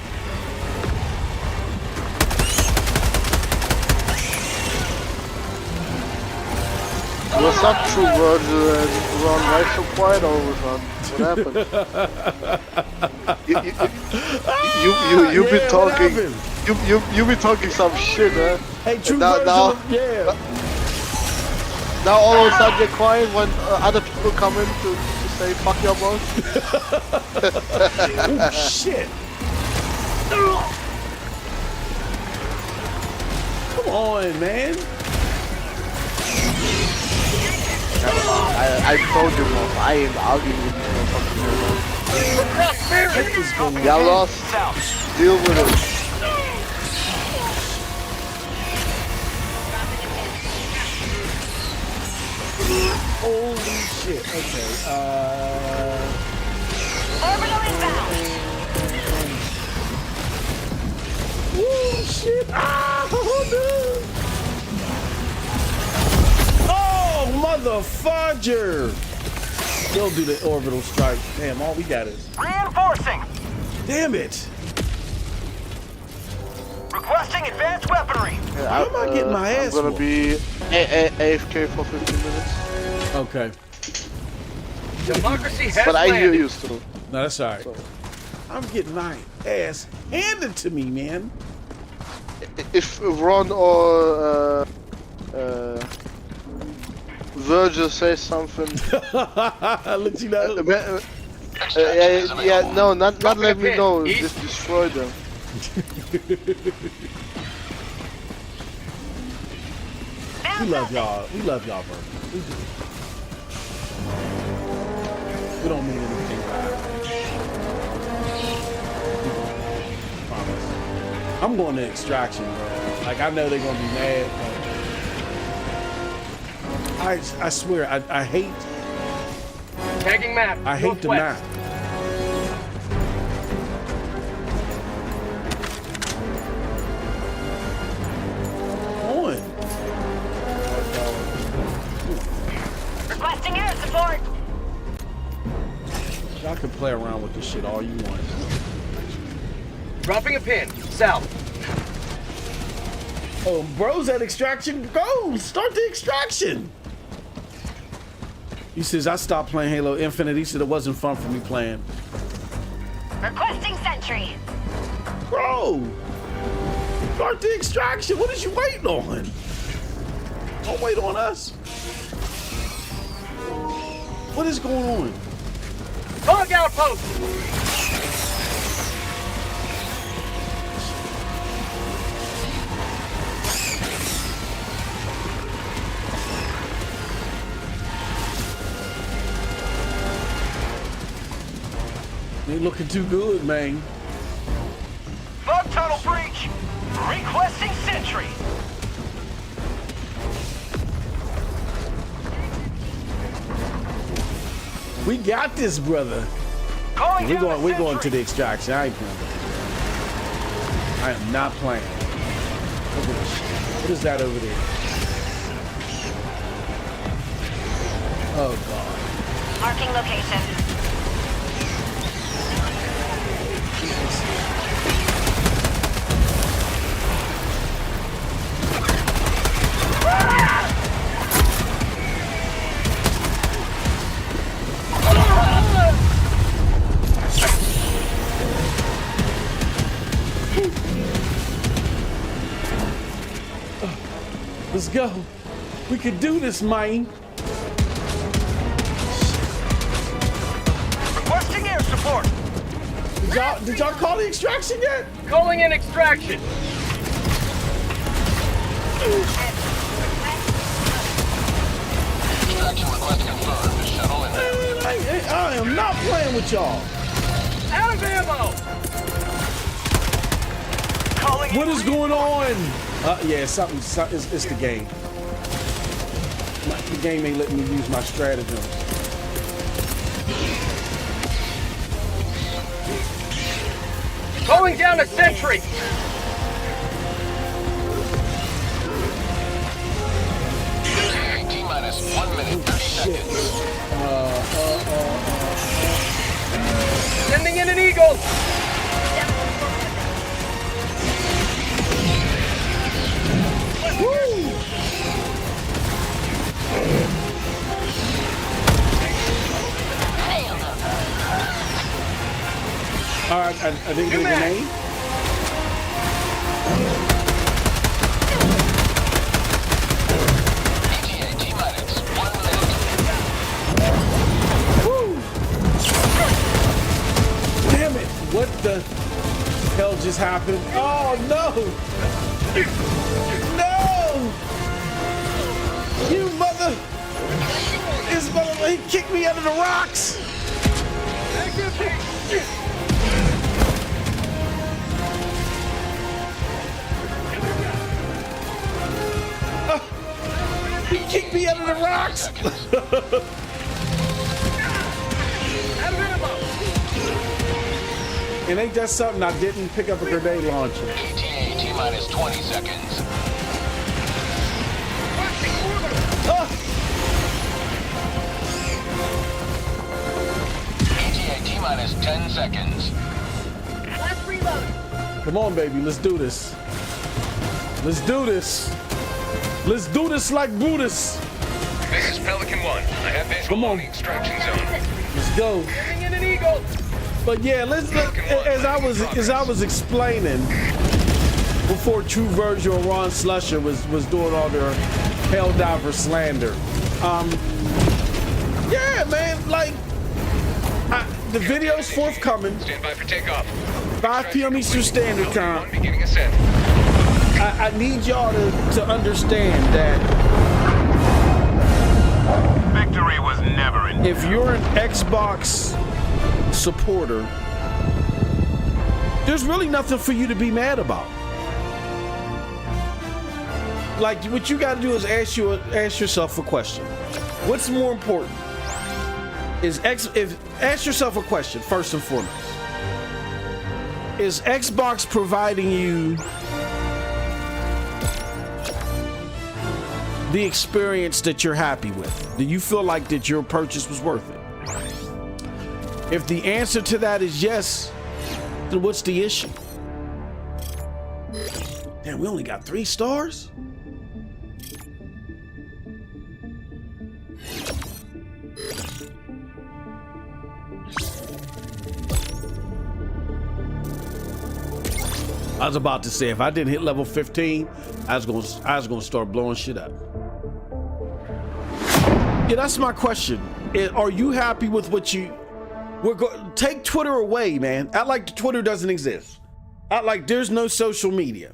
What's up, True Virgil and Ron? Why so quiet all of a sudden? What happened? You've been talking. You've been talking some shit, huh? Hey, True Now- Virgil, yeah. Now all of a sudden you're quiet when other people come in to say fuck your mouth. Oh, shit. Come on, man. I told you, bro. I ain't arguing with these motherfuckers. Yeah, lost. Deal with it. Holy shit. Okay. Orbital inbound. Oh shit. Ah, dude. Oh, motherfudger. They'll do the orbital strike. Damn, all we got is. Reinforcing. Damn it. Requesting advanced weaponry. Yeah, How am I getting my ass I'm gonna whooped? be AFK for 15 minutes. Okay. Democracy has But I hear landed. you still. No, that's all right. I'm getting my ass handed to me, man. If Ron or Virgil says something, I'll let you know. no, not let me know. East. Just destroy them. We love y'all. We love y'all, bro. We do. We don't mean anything by it. Promise. I'm going to extraction, bro. Like, I know they're going to be mad, but I swear, I hate Tagging map. the northwest. map. On. Requesting air support. Y'all can play around with this shit all you want. Dropping a pin. South. Oh, bro's at extraction. Go! Start the extraction! He says, I stopped playing Halo Infinite. He said it wasn't fun for me playing. Requesting sentry. Bro! Start the extraction. What is you waiting on? Don't wait on us. What is going on? Dog outpost. Ain't looking too good, man. Bug tunnel breach. Requesting sentry. We got this, brother. Calling down the We're going to sentry. the extraction. I ain't playing. I am not playing. Look at this shit. What is that over there? Oh God. Marking location. Let's go. We can do this, man. Requesting air support. Did y'all call the extraction yet? Calling in extraction. Man, I am not playing with y'all. Out of ammo. Calling What in is going on? Yeah, it's the game. The game ain't letting me use my stratagem. Calling down a sentry. T-minus 1 minute, 30 Shit. seconds. Sending in an eagle. Woo! All right, I didn't get a grenade. ETA T-minus 1 minute. Woo! Damn it! What the hell just happened? Oh no! No! You mother! He kicked me under the rocks. He kicked me under the rocks. And ain't that something? I didn't pick up a grenade launcher. ETA T-minus 20 seconds. ETA T-minus 10 seconds. Last reload. Come on, baby. Let's do this. Let's do this. Let's do this like Buddhists. This is Pelican 1. I have visual on the extraction zone. Let's go. Bringing in an eagle. But yeah, let's as I was explaining before True Virgil and Ron Slusher was doing all their Helldiver slander. Yeah, man, like the video's forthcoming. Stand by for takeoff. 5 p.m. Eastern Standard Time. Beginning ascent. I need y'all to understand that Victory was never in. if you're an Xbox supporter, there's really nothing for you to be mad about. Like, what you got to do is ask yourself a question. What's more important? Ask yourself a question first and foremost. Is Xbox providing you the experience that you're happy with? Do you feel like that your purchase was worth it? If the answer to that is yes, then what's the issue? Damn, we only got 3 stars? I was about to say, if I didn't hit level 15, I was gonna start blowing shit up. Yeah, that's my question. Are you happy with what you? Take Twitter away, man. Act like Twitter doesn't exist. Act like there's no social media.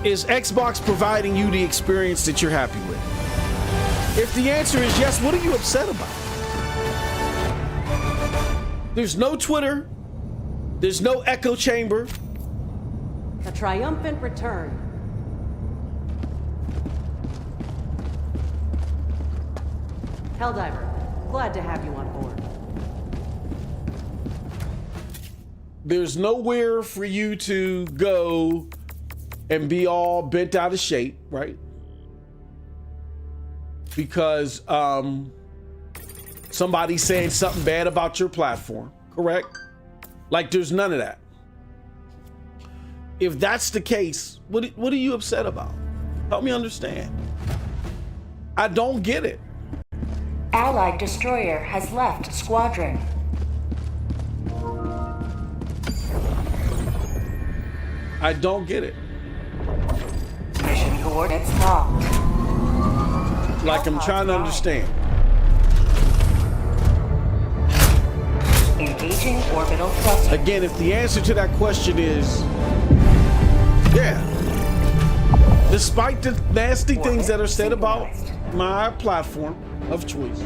Is Xbox providing you the experience that you're happy with? If the answer is yes, what are you upset about? There's no Twitter. There's no echo chamber. A triumphant return. Helldiver, glad to have you on board. There's nowhere for you to go and be all bent out of shape, right? Because somebody's saying something bad about your platform, correct? Like, there's none of that. If that's the case, what are you upset about? Help me understand. I don't get it. Allied destroyer has left squadron. I don't get it. Mission coordinates locked. Like, I'm trying to understand. Engaging orbital cluster. Again, if the answer to that question is yeah, despite the nasty things that are said about my platform of choice,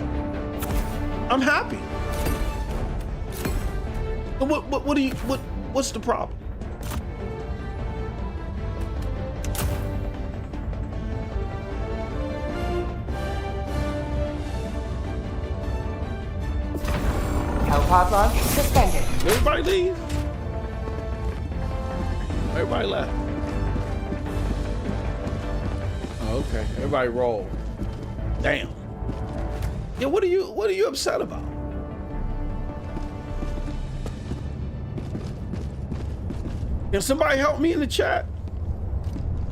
I'm happy. What's the problem? Hellpod launch suspended. Everybody leave. Everybody left. Oh, okay. Everybody roll. Damn. Yeah, what are you upset about? Can somebody help me in the chat?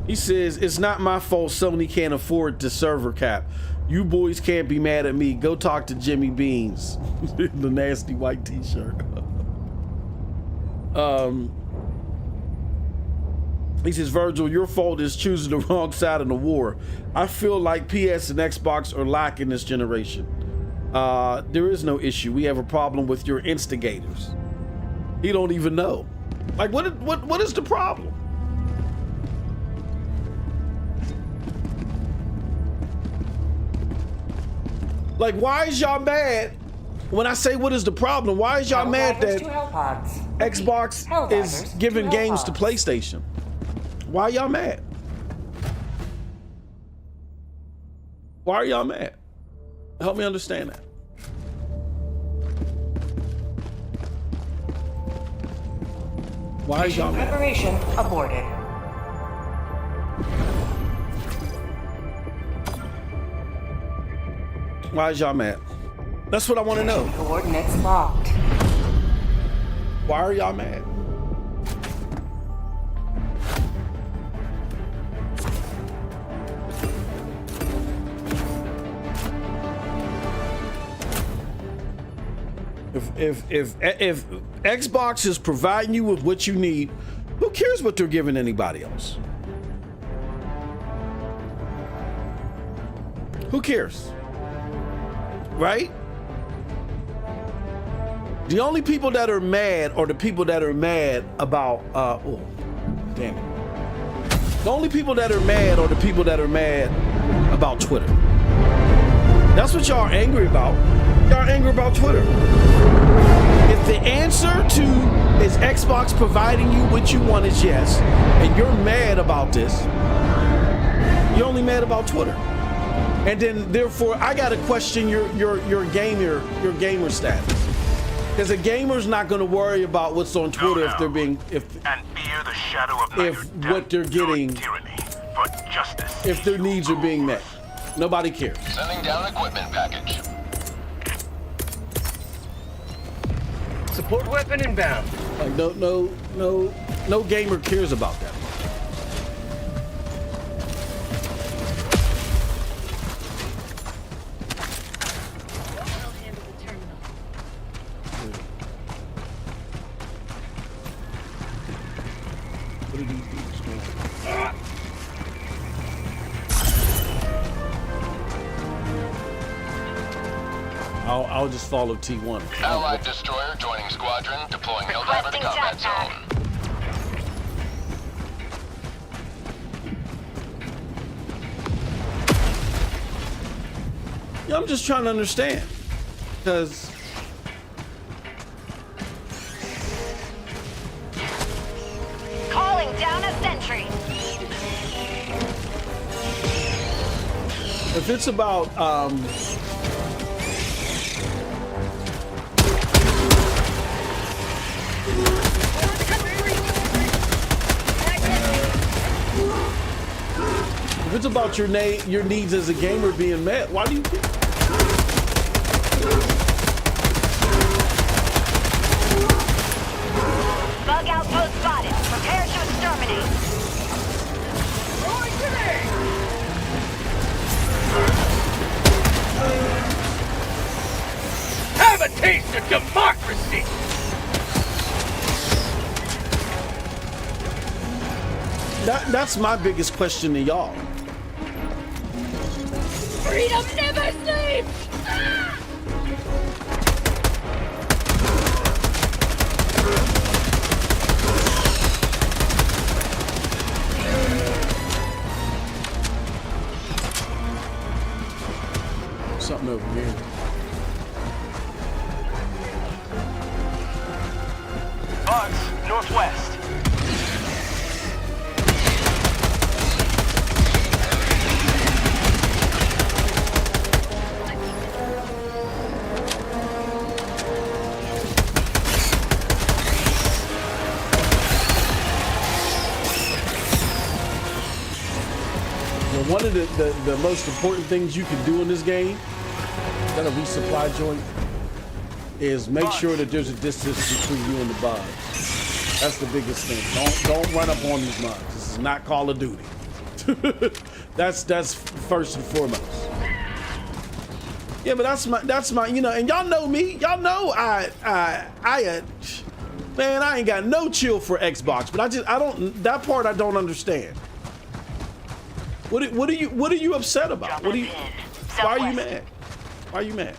He says, it's not my fault Sony can't afford the server cap. You boys can't be mad at me. Go talk to Jimmy Beans. The nasty white t-shirt. He says, Virgil, your fault is choosing the wrong side of the war. I feel like PS and Xbox are lacking this generation. There is no issue. We have a problem with your instigators. He don't even know. Like, what is the problem? Like, why is y'all mad when I say what is the problem? Why is y'all mad that Xbox is giving games to PlayStation? Why are y'all mad? Why are y'all mad? Help me understand that. Why is y'all mad? Preparation aborted. Why is y'all mad? That's what I want to know. Coordinates locked. Why are y'all mad? If Xbox is providing you with what you need, who cares what they're giving anybody else? Who cares? Right? The only people that are mad are the people that are mad about oh, damn it. The only people that are mad are the people that are mad about Twitter. That's what y'all are angry about. Y'all are angry about Twitter. If the answer to is Xbox providing you what you want is yes, and you're mad about this, you're only mad about Twitter. And then therefore I gotta question your gamer status. Because a gamer's not gonna worry about what's on Twitter if they're being and fear the shadow of if what they're getting for justice. If their needs are being met. Nobody cares. Sending down equipment package. Support weapon inbound. Like no gamer cares about that. What are these dudes doing? I'll just follow T1. Allied destroyer joining squadron, deploying Helldiver to combat zone. Yeah, I'm just trying to understand, because Calling down a sentry. if it's about if it's about your needs as a gamer being met, why do you care? Bug outpost spotted. Prepare to exterminate. Throwing grenade. Have a taste of democracy. That's my biggest question to y'all. Freedom never sleeps. Ah! Something over here. Bugs, northwest. One of the most important things you can do in this game, got a resupply joint, is make sure that there's a distance between you and the bugs. That's the biggest thing. Don't run up on these bugs. This is not Call of Duty. That's first and foremost. Yeah, but that's my and y'all know me. Y'all know man, I ain't got no chill for Xbox, but I don't that part I don't understand. What are you upset about? Why are you mad? Why are you mad?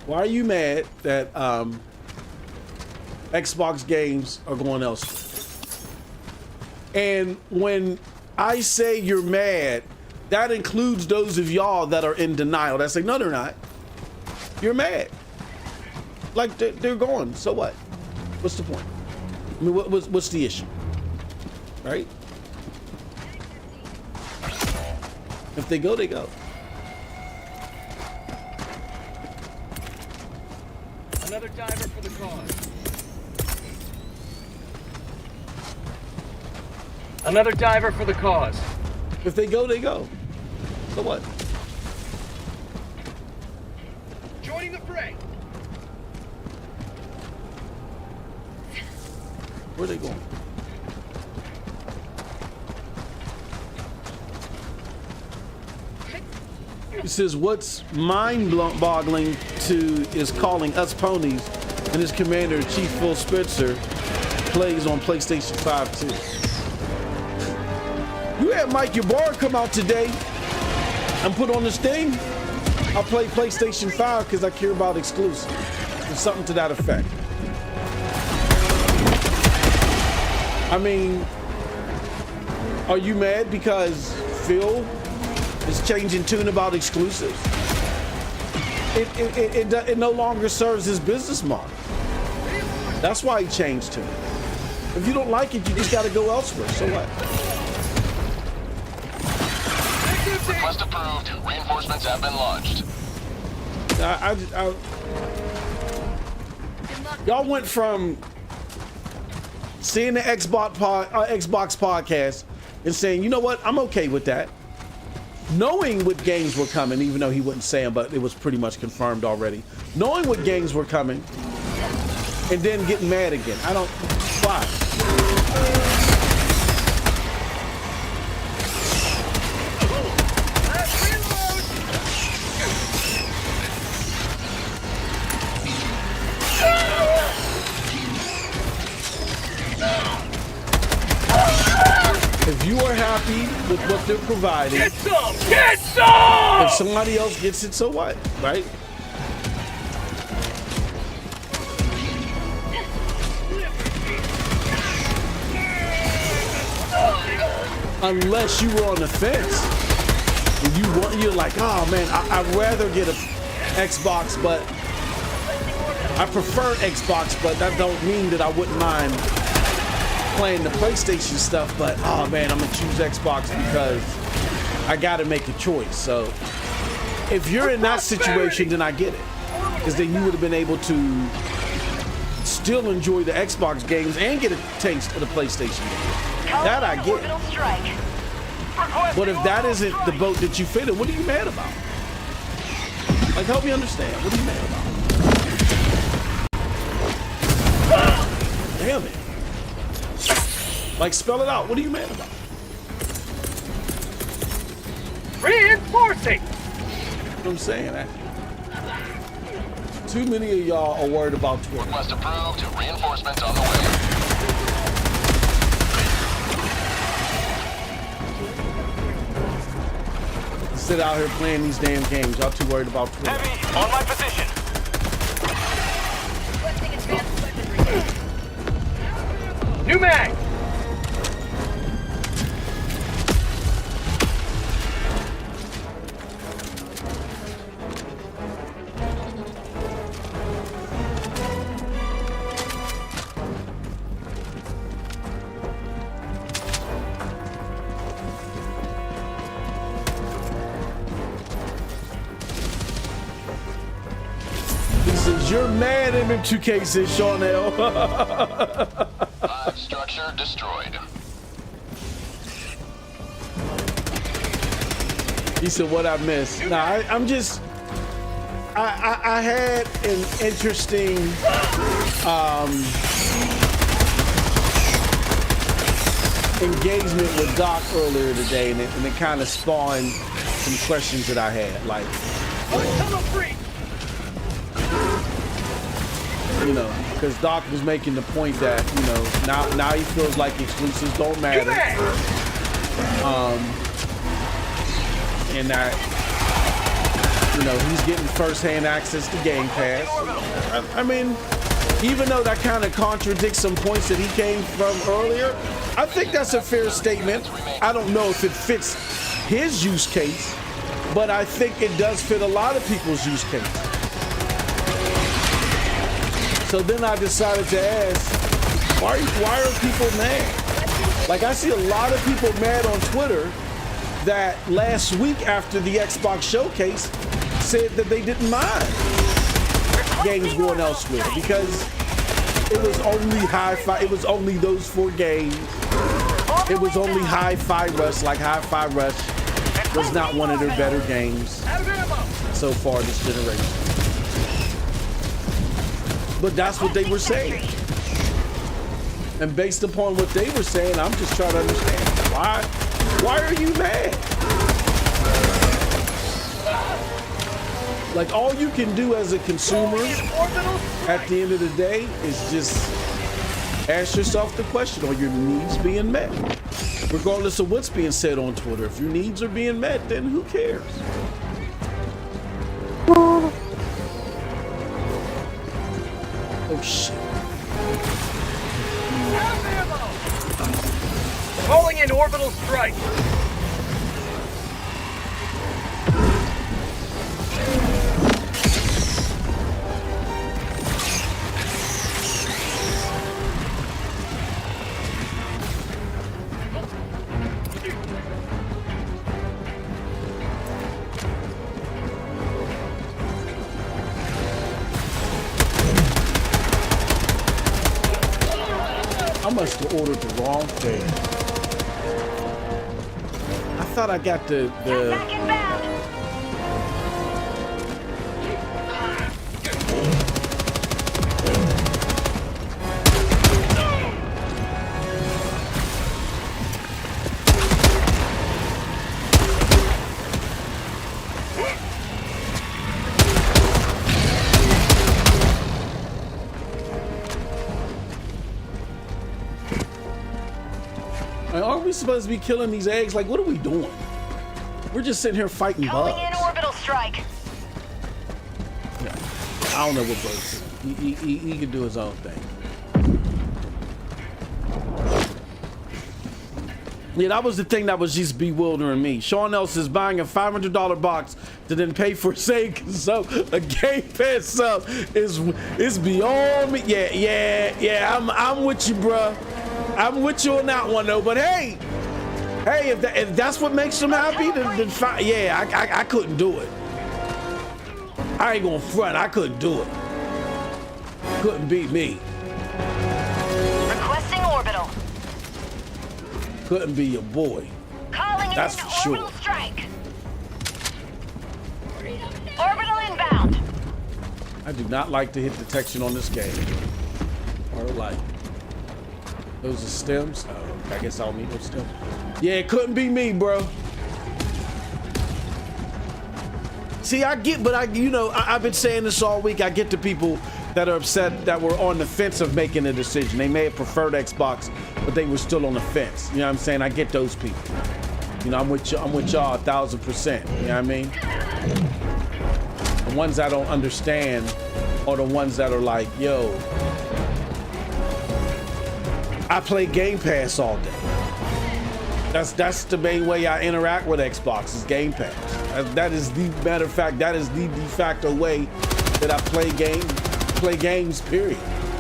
Why are you mad that Xbox games are going elsewhere? And when I say you're mad That includes those of y'all that are in denial. That say, no, they're not. You're mad. Like, they're gone. So what? What's the point? I mean, what's the issue? Right? If they go, they go. Another diver for the cause. Another diver for the cause. If they go, they go. So what? Joining the fray. Where are they going? He says, what's mind-boggling to is calling us ponies, and his commander-in-chief Phil Spitzer plays on PlayStation 5 too. You had Mike Ybarra come out today and put on this thing. I play PlayStation 5 because I care about exclusives. Or something to that effect. I mean, are you mad because Phil is changing tune about exclusives? It no longer serves his business model. That's why he changed tune. If you don't like it, you just got to go elsewhere. So what? Request approved. Reinforcements have been launched. Y'all went from seeing the Xbox podcast and saying, you know what, I'm okay with that. Knowing what games were coming, even though he wouldn't say them, but it was pretty much confirmed already. Knowing what games were coming and then getting mad again. I don't, why? If you are happy with what they're providing, get some! Get some! If somebody else gets it, so what, right? Unless you were on the fence, and you're like, oh man, I'd rather get a Xbox, but I prefer Xbox, but that don't mean that I wouldn't mind playing the PlayStation stuff, but oh man, I'm gonna choose Xbox because I gotta make a choice. So if you're in that situation, then I get it, because then you would have been able to still enjoy the Xbox games and get a taste of the PlayStation games. That I get. But if that isn't the boat that you fit in, what are you mad about? Like, help me understand. What are you mad about? Damn it. Like, spell it out. What are you mad about? Reinforcing! You know what I'm saying? Too many of y'all are worried about Twitter. Request approved. Reinforcements on the way. Sit out here playing these damn games. Y'all too worried about Twitter. Heavy on my position. New mag. You're mad in them two cases, Shawnell. Structure destroyed. He said, what I missed? Nah, I'm just, I had an interesting, engagement with Doc earlier today, and it kind of spawned some questions that I had, like, you know, because Doc was making the point that, you know, now he feels like exclusives don't matter. And that, you know, he's getting first-hand access to Game Pass. I mean, even though that kind of contradicts some points that he came from earlier, I think that's a fair statement. I don't know if it fits his use case, but I think it does fit a lot of people's use case. So then I decided to ask, why are people mad? Like, I see a lot of people mad on Twitter that last week after the Xbox showcase said that they didn't mind games going elsewhere because it was only hi-fi. It was only those 4 games. It was only Hi-Fi Rush. Like, Hi-Fi Rush was not one of their better games so far this generation. But that's what they were saying. And based upon what they were saying, I'm just trying to understand why are you mad? Like, all you can do as a consumer at the end of the day is just ask yourself the question, are your needs being met? Regardless of what's being said on Twitter, if your needs are being met, then who cares? Oh shit. Calling in orbital strike. I must have ordered the wrong thing. I thought I got the aren't we supposed to be killing these eggs? Like, what are we doing? We're just sitting here fighting bugs. Calling in orbital strike. Yeah. I don't know what bugs. He can do his own thing. Yeah, that was the thing that was just bewildering me. Sean Else is buying a $500 box to then pay for Sega sub. A Game Pass sub is beyond me. Yeah. I'm with you, bruh. I'm with you on that one though. But hey, if that's what makes them happy, then fine. Yeah, I couldn't do it. I ain't gonna front. I couldn't do it. Couldn't beat me. Requesting orbital. Couldn't be your boy. Calling That's in for sure. orbital strike. Orbital inbound. I do not like the hit detection on this game. Or like, those are stems. Oh, I guess I don't need those stems. Yeah, it couldn't be me, bro. See, I get, but I've been saying this all week. I get the people that are upset that were on the fence of making a decision. They may have preferred Xbox, but they were still on the fence. You know what I'm saying? I get those people. You know, I'm with y'all 1,000%. You know what I mean? The ones I don't understand are the ones that are like, yo, I play Game Pass all day. That's the main way I interact with Xbox is Game Pass. That is the matter of fact, that is the de facto way that I play games, period.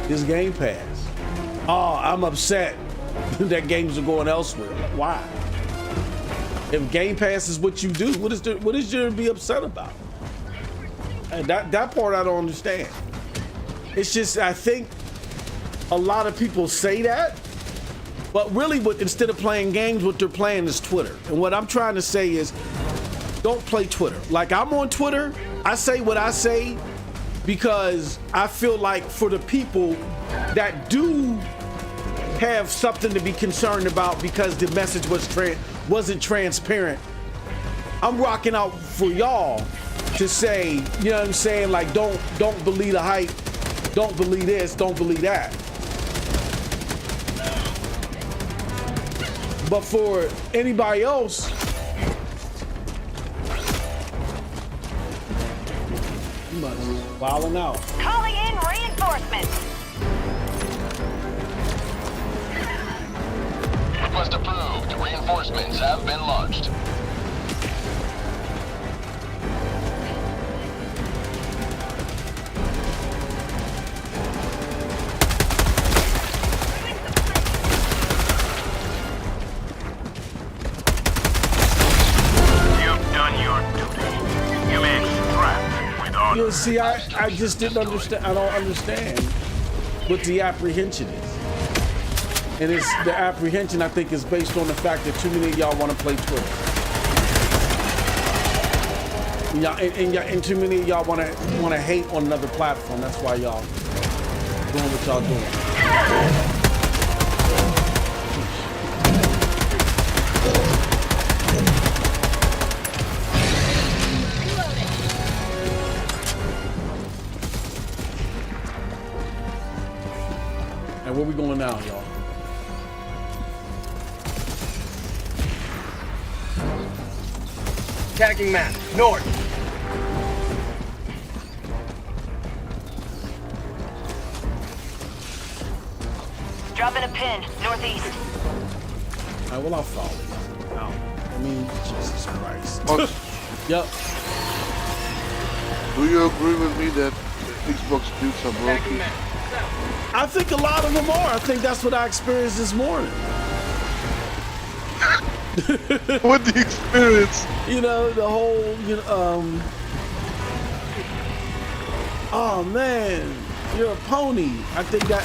Is Game Pass. Oh, I'm upset that games are going elsewhere. Why? If Game Pass is what you do, what is there to be upset about? And that part I don't understand. It's just, I think a lot of people say that, but really instead of playing games, what they're playing is Twitter. And what I'm trying to say is, don't play Twitter. Like, I'm on Twitter, I say what I say because I feel like for the people that do have something to be concerned about because the message wasn't transparent, I'm rocking out for y'all to say, you know what I'm saying? Like, don't believe the hype, don't believe this, don't believe that. But for anybody else, you must be wilding out. Calling in reinforcements. Request approved. Reinforcements have been launched. Yeah, see, I just didn't understand. I don't understand what the apprehension is. And it's the apprehension, I think, is based on the fact that too many of y'all want to play Twitter. And too many of y'all want to hate on another platform. That's why y'all doing what y'all doing. And where we going now, y'all? Tagging map, north. Dropping a pin, northeast. All right, well, I'll follow you. I mean, Jesus Christ. Yep. Do you agree with me that Xbox dudes are broken? I think a lot of them are. I think that's what I experienced this morning. What the experience? You know, the whole, oh man, you're a pony. I think that,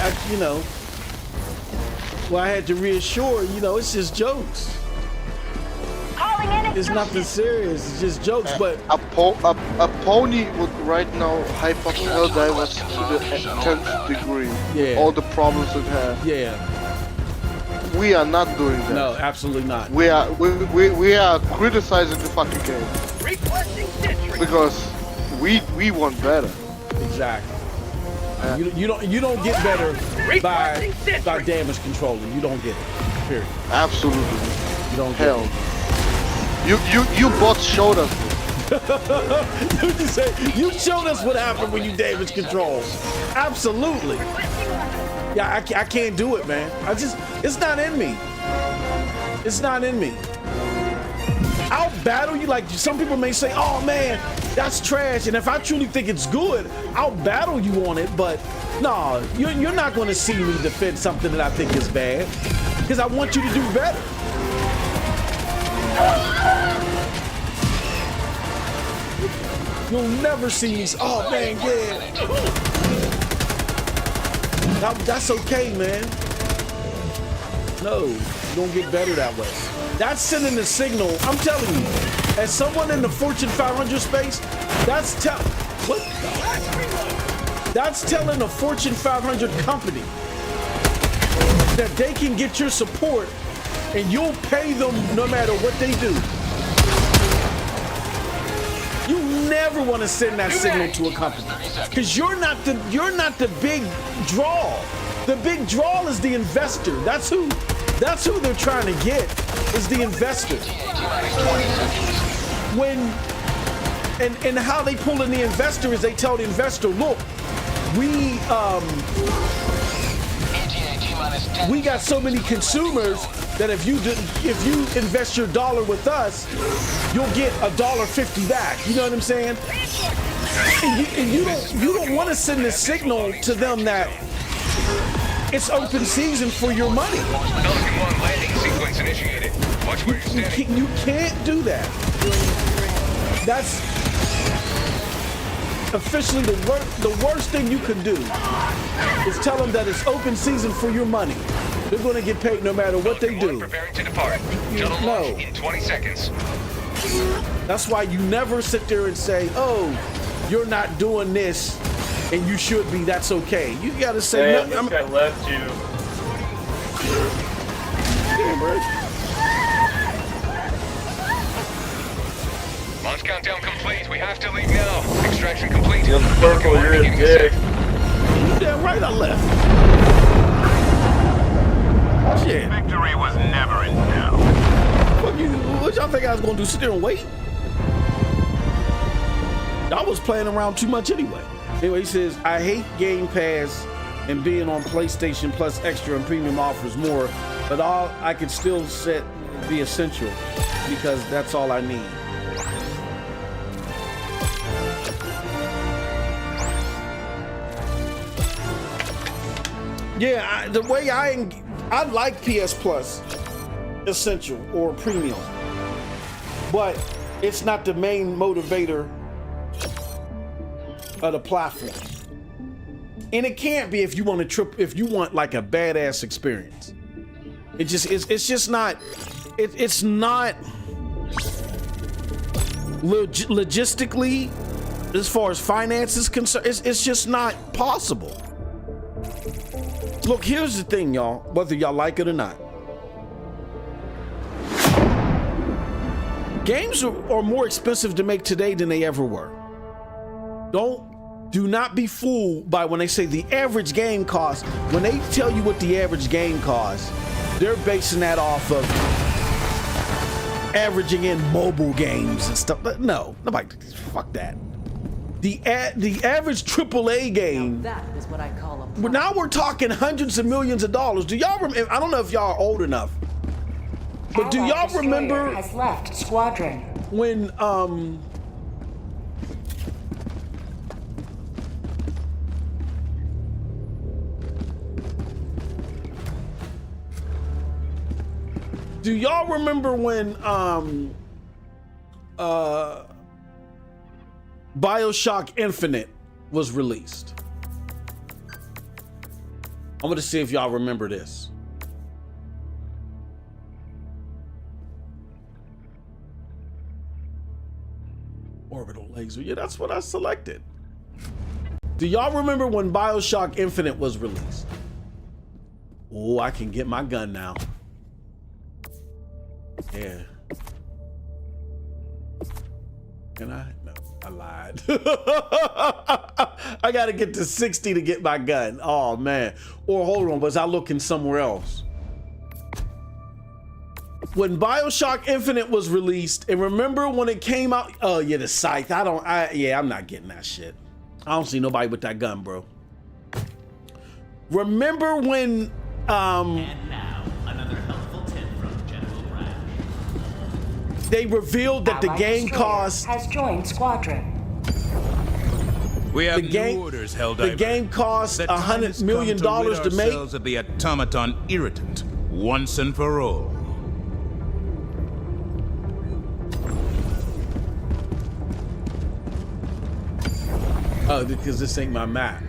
well, I had to reassure, it's just jokes. Calling in It's nothing serious. It's just jokes, but a pony would right now hype up Helldivers to the 10th degree. Yeah. All the problems it has. yeah, We are not doing that. no, absolutely not. We are criticizing the fucking game Requesting sentry. because we want better. Exactly. You don't get better by damage controlling. You don't get it. Period. Absolutely. You don't get Hell. it. You bots showed us. You showed us what happened when you damage control. Absolutely. Yeah, I can't do it, man. It's not in me. It's not in me. I'll battle you. Like, some people may say, oh man, that's trash. And if I truly think it's good, I'll battle you on it. But no, you're not going to see me defend something that I think is bad, because I want you to do better. You'll never see me. Oh man, yeah. That's okay, man. No, you don't get better that way. That's sending a signal. I'm telling you, as someone in the Fortune 500 space, that's telling a Fortune 500 company that they can get your support and you'll pay them no matter what they do. You never want to send that signal to a company, because you're not the big draw. The big draw is the investor. That's who they're trying to get, is the investor. And how they pull in the investor is they tell the investor, look, we got so many consumers that if you invest your dollar with us, you'll get $1.50 back. You know what I'm saying? And you don't want to send this signal to them that it's open season for your money. Pelican 1 landing sequence initiated. Watch where you're standing. You can't do that. That's officially the worst thing you can do is tell them that it's open season for your money. They're going to get paid no matter what they do. Preparing to depart. Shuttle launch in 20 seconds. That's why you never sit there and say, oh, you're not doing this and you should be. That's okay. You got to say, damn, this guy left you. Damn, bro. Launch countdown complete. We have to leave now. Extraction complete. You're purple, you're a dick. You damn right I left. Shit. Victory was never in doubt. What y'all think I was gonna do? Sit there and wait? I was playing around too much anyway. Anyway, he says, I hate Game Pass and being on PlayStation Plus Extra and Premium offers more, but I could still set the essential because that's all I need. Yeah, the way I like PS Plus Essential or Premium, but it's not the main motivator of the platform. And it can't be if you want if you want like a badass experience. It's just not. It's not logistically, as far as finance is concerned. It's just not possible. Look, here's the thing, y'all. Whether y'all like it or not, games are more expensive to make today than they ever were. Do not be fooled by when they say the average game costs. When they tell you what the average game costs, they're basing that off of averaging in mobile games and stuff. But no, nobody, fuck that. The average AAA game. Now that is what I call a. Now we're talking hundreds of millions of dollars. Do y'all remember? I don't know if y'all are old enough, but do y'all remember? Has left squadron. When do y'all remember when BioShock Infinite was released? I'm gonna see if y'all remember this. Orbital laser. Yeah, that's what I selected. Do y'all remember when BioShock Infinite was released? Oh, I can get my gun now. Yeah. Can I? No, I lied. I gotta get to 60 to get my gun. Oh man. Or hold on, was I looking somewhere else? When BioShock Infinite was released, and remember when it came out? Oh yeah, the scythe. I'm not getting that shit. I don't see nobody with that gun, bro. Remember when And now, another helpful tip from General Bragg. They revealed that the game cost has joined squadron. We have new orders, Helldivers. The game cost $100 million to make. Of the automaton irritant once and for all. Oh, because this ain't my map.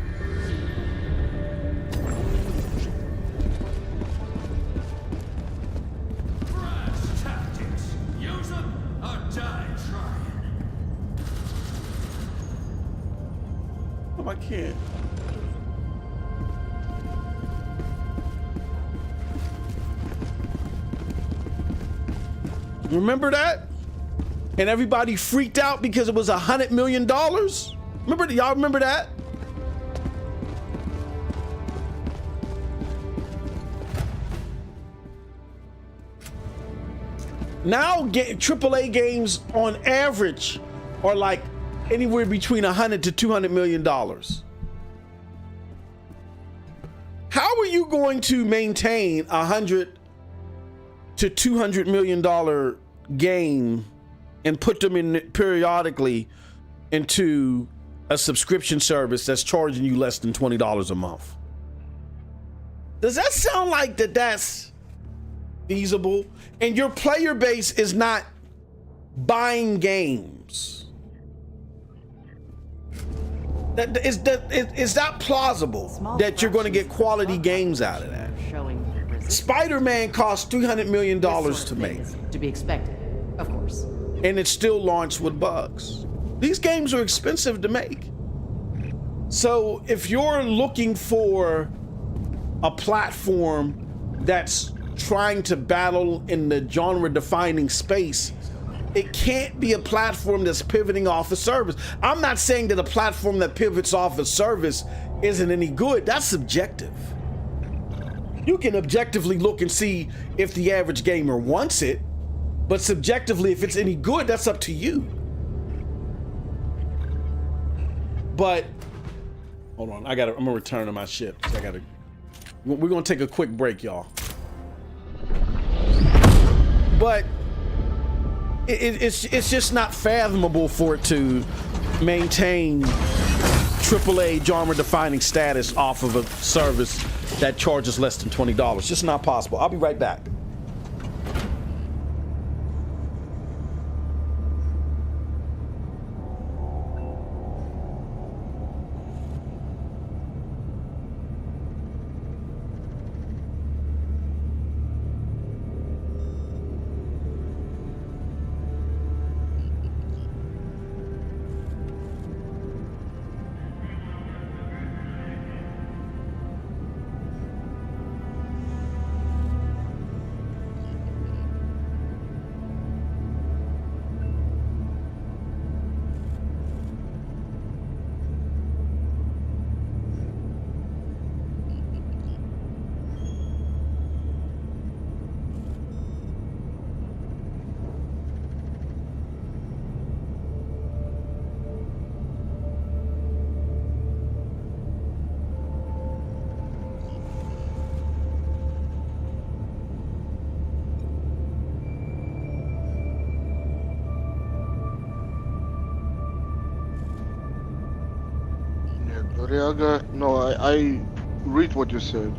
Use them or die trying. Oh, I can't. Remember that? And everybody freaked out because it was $100 million? Remember, y'all remember that? Now, AAA games on average are like anywhere between $100 to $200 million. How are you going to maintain $100 to $200 million game and put them in periodically into a subscription service that's charging you less than $20 a month? Does that sound like that's feasible? And your player base is not buying games. Is that plausible that you're going to get quality games out of that? Spider-Man cost $300 million to make. To be expected, of course. And it's still launched with bugs. These games are expensive to make. So if you're looking for a platform that's trying to battle in the genre-defining space, it can't be a platform that's pivoting off a service. I'm not saying that a platform that pivots off a service isn't any good. That's subjective. You can objectively look and see if the average gamer wants it, but subjectively, if it's any good, that's up to you. But hold on, I'm gonna return to my ship. So we're gonna take a quick break, y'all. But it's just not fathomable for it to maintain AAA genre-defining status off of a service that charges less than $20. Just not possible. I'll be right back. No, I read what you said.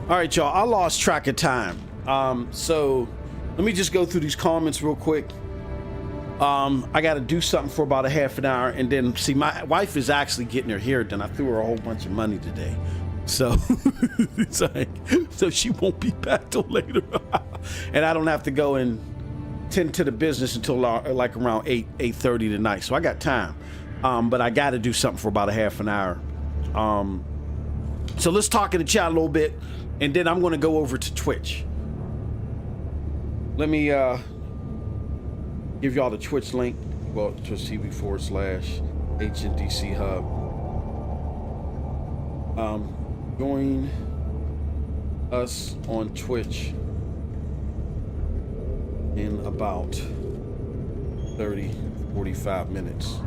All right, y'all, I lost track of time. So let me just go through these comments real quick. I got to do something for about a half an hour, and then see, my wife is actually getting her hair done. I threw her a whole bunch of money today. So it's like, so she won't be back till later. And I don't have to go and tend to the business until like around 8:30 tonight. So I got time. But I got to do something for about a half an hour. So let's talk in the chat a little bit, and then I'm going to go over to Twitch. Let me give y'all the Twitch link. Well, twitch.tv/HNDC Hub. Join us on Twitch in about 30-45 minutes.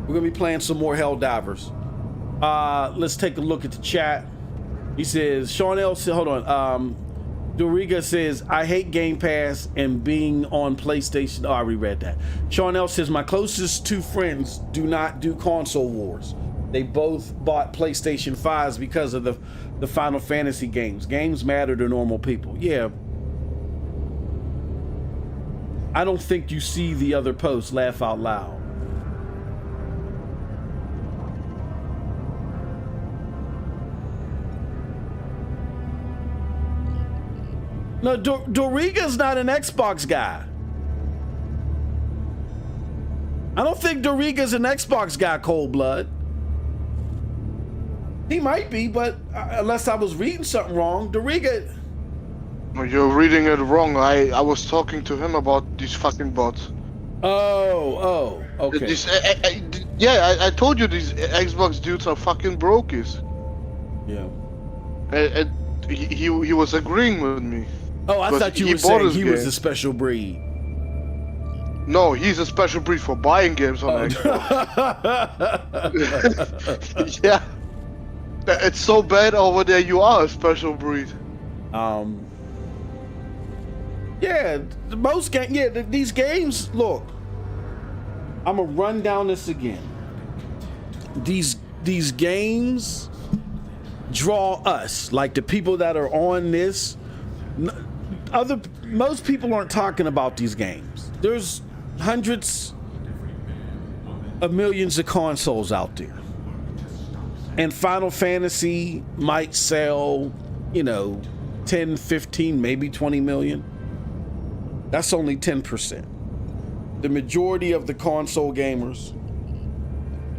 We're gonna be playing some more Helldivers. Let's take a look at the chat. He says, Sean L. Hold on. Doriga says, I hate Game Pass and being on PlayStation. Oh, I reread that. Sean L. says, my closest two friends do not do console wars. They both bought PlayStation 5s because of the Final Fantasy games. Games matter to normal people. Yeah. I don't think you see the other posts. Laugh out loud. No, Doriga's not an Xbox guy. I don't think Doriga's an Xbox guy, Cold Blood. He might be, but unless I was reading something wrong, Doriga... You're reading it wrong. I was talking to him about these fucking bots. Oh, okay. I told you these Xbox dudes are fucking brokies. Yeah. And he was agreeing with me. Oh, I thought you were saying he was a special breed. No, he's a special breed for buying games on Xbox. Yeah. It's so bad over there, you are a special breed. Yeah, these games, look. I'm gonna run down this again. These games draw us, like the people that are on this. Most people aren't talking about these games. There's hundreds of millions of consoles out there, and Final Fantasy might sell, 10, 15, maybe 20 million. That's only 10%. The majority of the console gamers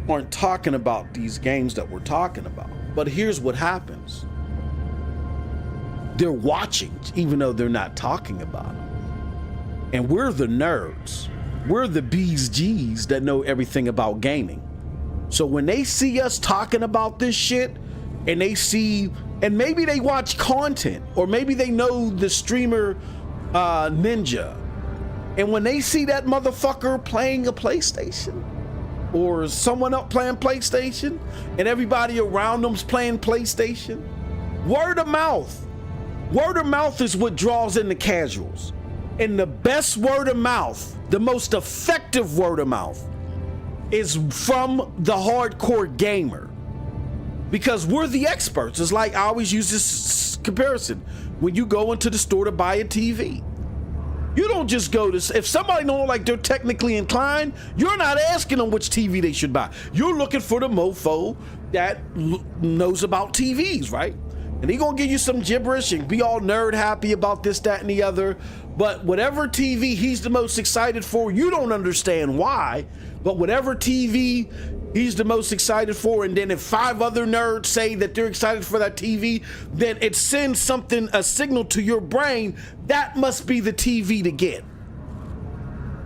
aren't talking about these games that we're talking about. But here's what happens. They're watching, even though they're not talking about it. And we're the nerds. We're the B's G's that know everything about gaming. So when they see us talking about this shit, and they see, and maybe they watch content, or maybe they know the streamer Ninja, and when they see that motherfucker playing a PlayStation, or someone else playing PlayStation, and everybody around them's playing PlayStation, word of mouth is what draws in the casuals. And the best word of mouth, the most effective word of mouth, is from the hardcore gamer, because we're the experts. It's like, I always use this comparison. When you go into the store to buy a TV, You don't just go to, if somebody know like they're technically inclined, you're not asking them which TV they should buy. You're looking for the mofo that knows about TVs, right? And he gonna give you some gibberish and be all nerd happy about this, that, and the other. But whatever TV he's the most excited for, you don't understand why, but whatever TV he's the most excited for, and then if 5 other nerds say that they're excited for that TV, then it sends something, a signal to your brain, that must be the TV to get.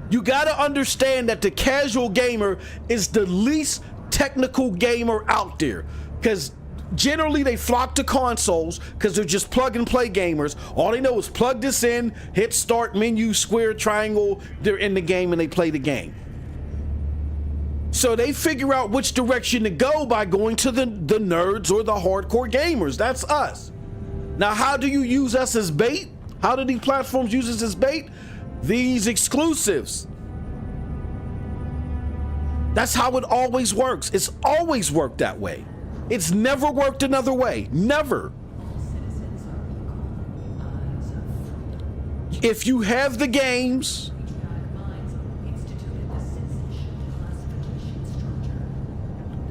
You gotta understand that the casual gamer is the least technical gamer out there, because generally they flock to consoles because they're just plug and play gamers. All they know is plug this in, hit start, menu, square, triangle, they're in the game and they play the game. So they figure out which direction to go by going to the nerds or the hardcore gamers. That's us. Now, how do you use us as bait? How do these platforms use us as bait? These exclusives. That's how it always works. It's always worked that way. It's never worked another way. Never. If you have the games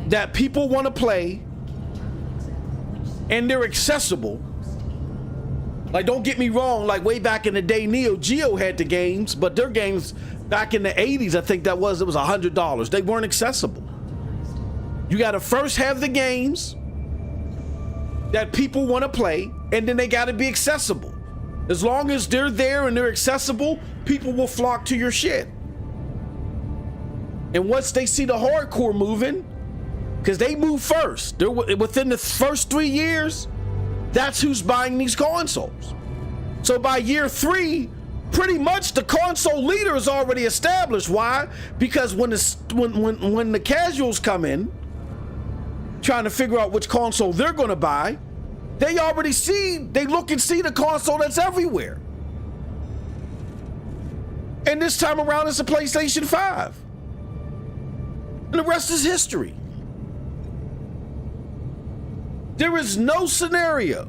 that people want to play and they're accessible, like, don't get me wrong, like way back in the day, Neo Geo had the games, but their games back in the 80s, I think it was $100. They weren't accessible. You got to first have the games that people want to play, and then they got to be accessible. As long as they're there and they're accessible, people will flock to your shit. And once they see the hardcore moving, because they move first, they're within the first 3 years, that's who's buying these consoles. So by year 3, pretty much the console leader is already established. Why? Because when the casuals come in, trying to figure out which console they're going to buy, they look and see the console that's everywhere. And this time around, it's a PlayStation 5. And the rest is history. There is no scenario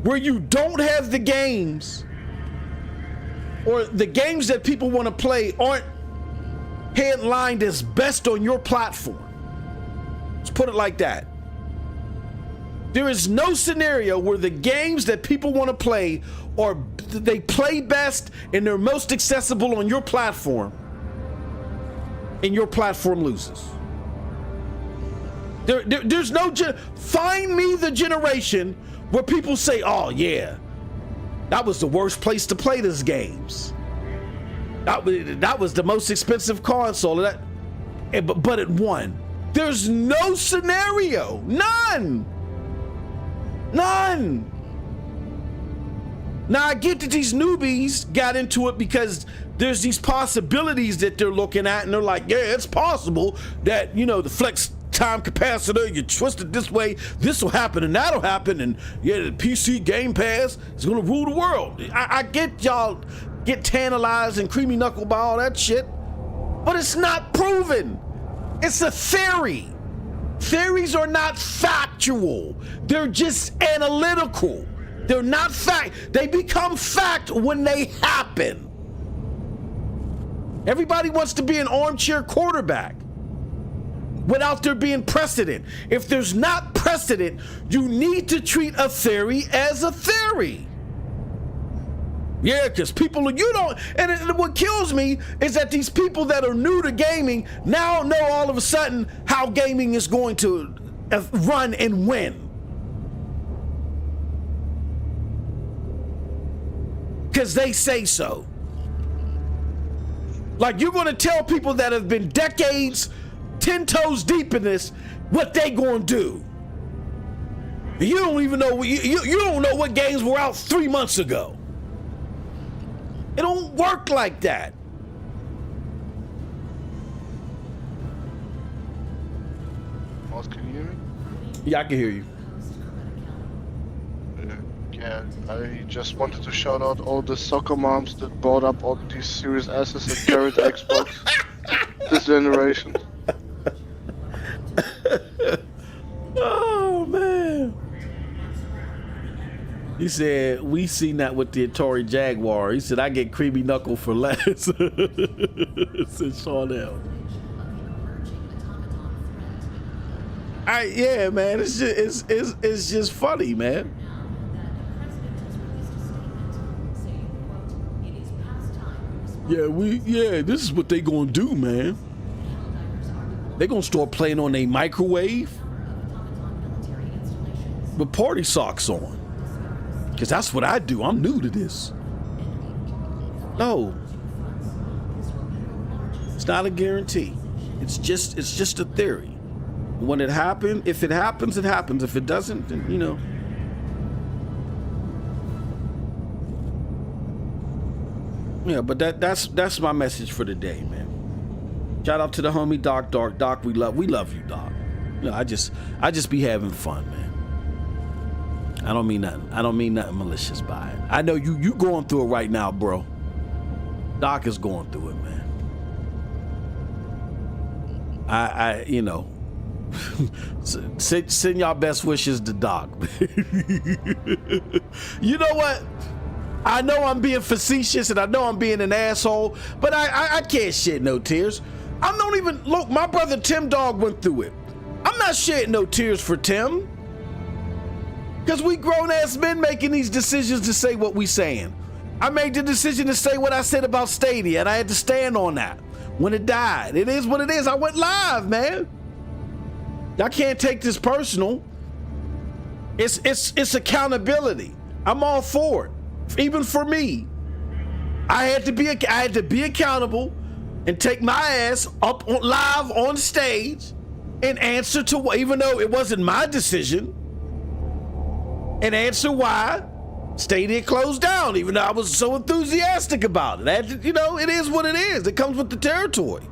where you don't have the games, or the games that people want to play aren't headlined as best on your platform. Let's put it like that. There is no scenario where the games that people want to play, or they play best and they're most accessible on your platform, and your platform loses. There's no, find me the generation where people say, oh yeah, that was the worst place to play these games. That was the most expensive console, but it won. There's no scenario, none. Now, I get that these newbies got into it because there's these possibilities that they're looking at, and they're like, yeah, it's possible that, the flex time capacitor, you twist it this way, this will happen and that'll happen, and yeah, the PC Game Pass is gonna rule the world. I get y'all get tantalized and creamy knuckle by all that shit, but it's not proven. It's a theory. Theories are not factual. They're just analytical. They're not fact. They become fact when they happen. Everybody wants to be an armchair quarterback without there being precedent. If there's not precedent, you need to treat a theory as a theory. Yeah, because people, and what kills me is that these people that are new to gaming now know all of a sudden how gaming is going to run and win. Because they say so. Like, you're going to tell people that have been decades, 10 toes deep in this, what they going to do. You don't even know, you don't know what games were out 3 months ago. It don't work like that. Boss, can you hear me? Yeah, I can hear you. Yeah, I just wanted to shout out all the soccer moms that bought up all these Series S's and carried Xbox this generation. Oh man. He said, we seen that with the Atari Jaguar. He said, I get creamy knuckle for less. Said Sean L. Yeah, man, it's just funny, man. Yeah, this is what they gonna do, man. They gonna start playing on a microwave with party socks on. Cause that's what I do. I'm new to this. No. It's not a guarantee. It's just a theory. When it happens, if it happens, it happens. If it doesn't, then, you know. Yeah, but that's my message for the day, man. Shout out to the homie Doc. Doc, we love you, Doc. You know, I just be having fun, man. I don't mean nothing malicious by it. I know you going through it right now, bro. Doc is going through it, man. I you know, send y'all best wishes to Doc. You know what? I know I'm being facetious and I know I'm being an asshole, but I can't shed no tears. I don't even look. My brother Tim Dog went through it. I'm not shedding no tears for Tim, because we grown ass men making these decisions to say what we saying. I made the decision to say what I said about Stadia, and I had to stand on that when it died. It is what it is. I went live, man. Y'all can't take this personal. It's accountability. I'm all for it. Even for me, I had to be accountable and take my ass up on live on stage and answer to, even though it wasn't my decision, and answer why Stadia closed down, even though I was so enthusiastic about it. You know, it is what it is. It comes with the territory.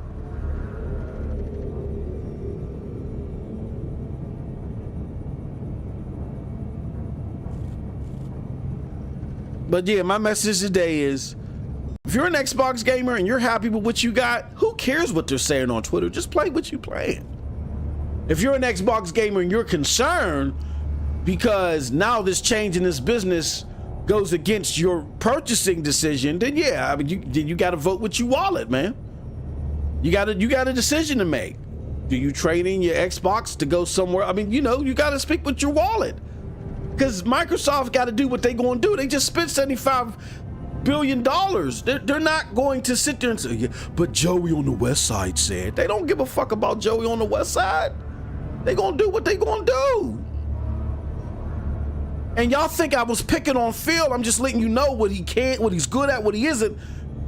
But yeah, my message today is, if you're an Xbox gamer and you're happy with what you got, who cares what they're saying on Twitter? Just play what you playing. If you're an Xbox gamer and you're concerned because now this change in this business goes against your purchasing decision, then yeah, I mean, you got to vote with your wallet, man. You got a decision to make. Do you trade in your Xbox to go somewhere? I mean, you know, you got to speak with your wallet, because Microsoft got to do what they going to do. They just spent $75 billion. They're not going to sit there and say, yeah, but Joey on the West Side said. They don't give a fuck about Joey on the West Side. They gonna do what they gonna do. And y'all think I was picking on Phil. I'm just letting you know what he can't, what he's good at, what he isn't,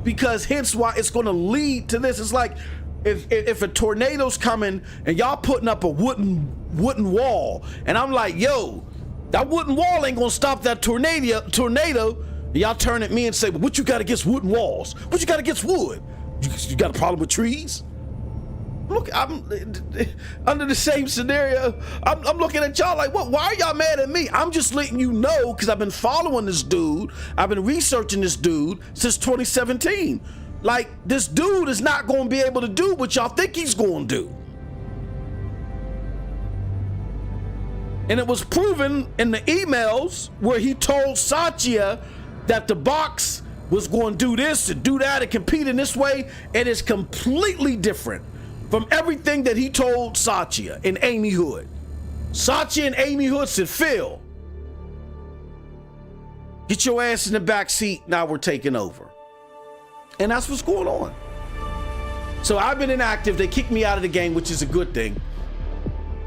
because hence why it's gonna lead to this. It's like if a tornado's coming and y'all putting up a wooden wall, and I'm like, yo, that wooden wall ain't gonna stop that tornado. Y'all turn at me and say, well, what you got against wooden walls? What you got against wood? You got a problem with trees? Look, I'm under the same scenario. I'm looking at y'all like, what? Why are y'all mad at me? I'm just letting you know, because I've been following this dude. I've been researching this dude since 2017. Like, this dude is not going to be able to do what y'all think he's going to do. And it was proven in the emails where he told Satya that the box was going to do this and do that and compete in this way. It is completely different from everything that he told Satya and Amy Hood. Satya and Amy Hood said, Phil, get your ass in the back seat. Now we're taking over. And that's what's going on. So I've been inactive. They kicked me out of the game, which is a good thing.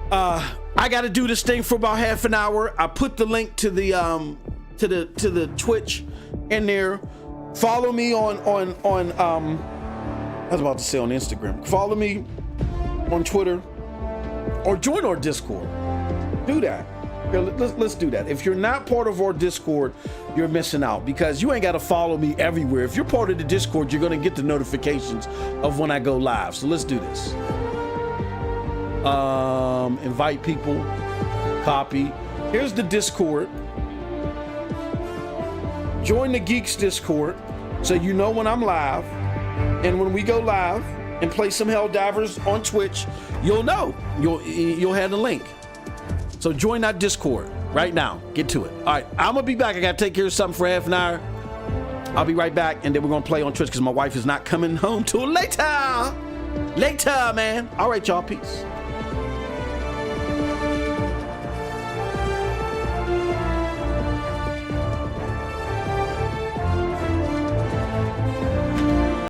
I got to do this thing for about half an hour. I put the link to the Twitch in there. Follow me on I was about to say on Instagram. Follow me on Twitter or join our Discord. Do that. Here, let's do that. If you're not part of our Discord, you're missing out, because you ain't got to follow me everywhere. If you're part of the Discord, you're going to get the notifications of when I go live. So let's do this. Invite people, copy. Here's the Discord. Join the Geeks Discord so you know when I'm live. And when we go live and play some Helldivers on Twitch, you'll know. You'll have the link. So join that Discord. Right now. Get to it. All right, I'm gonna be back. I gotta take care of something for half an hour. I'll be right back, and then we're gonna play on Twitch because my wife is not coming home till later. Later, man. All right, y'all. Peace.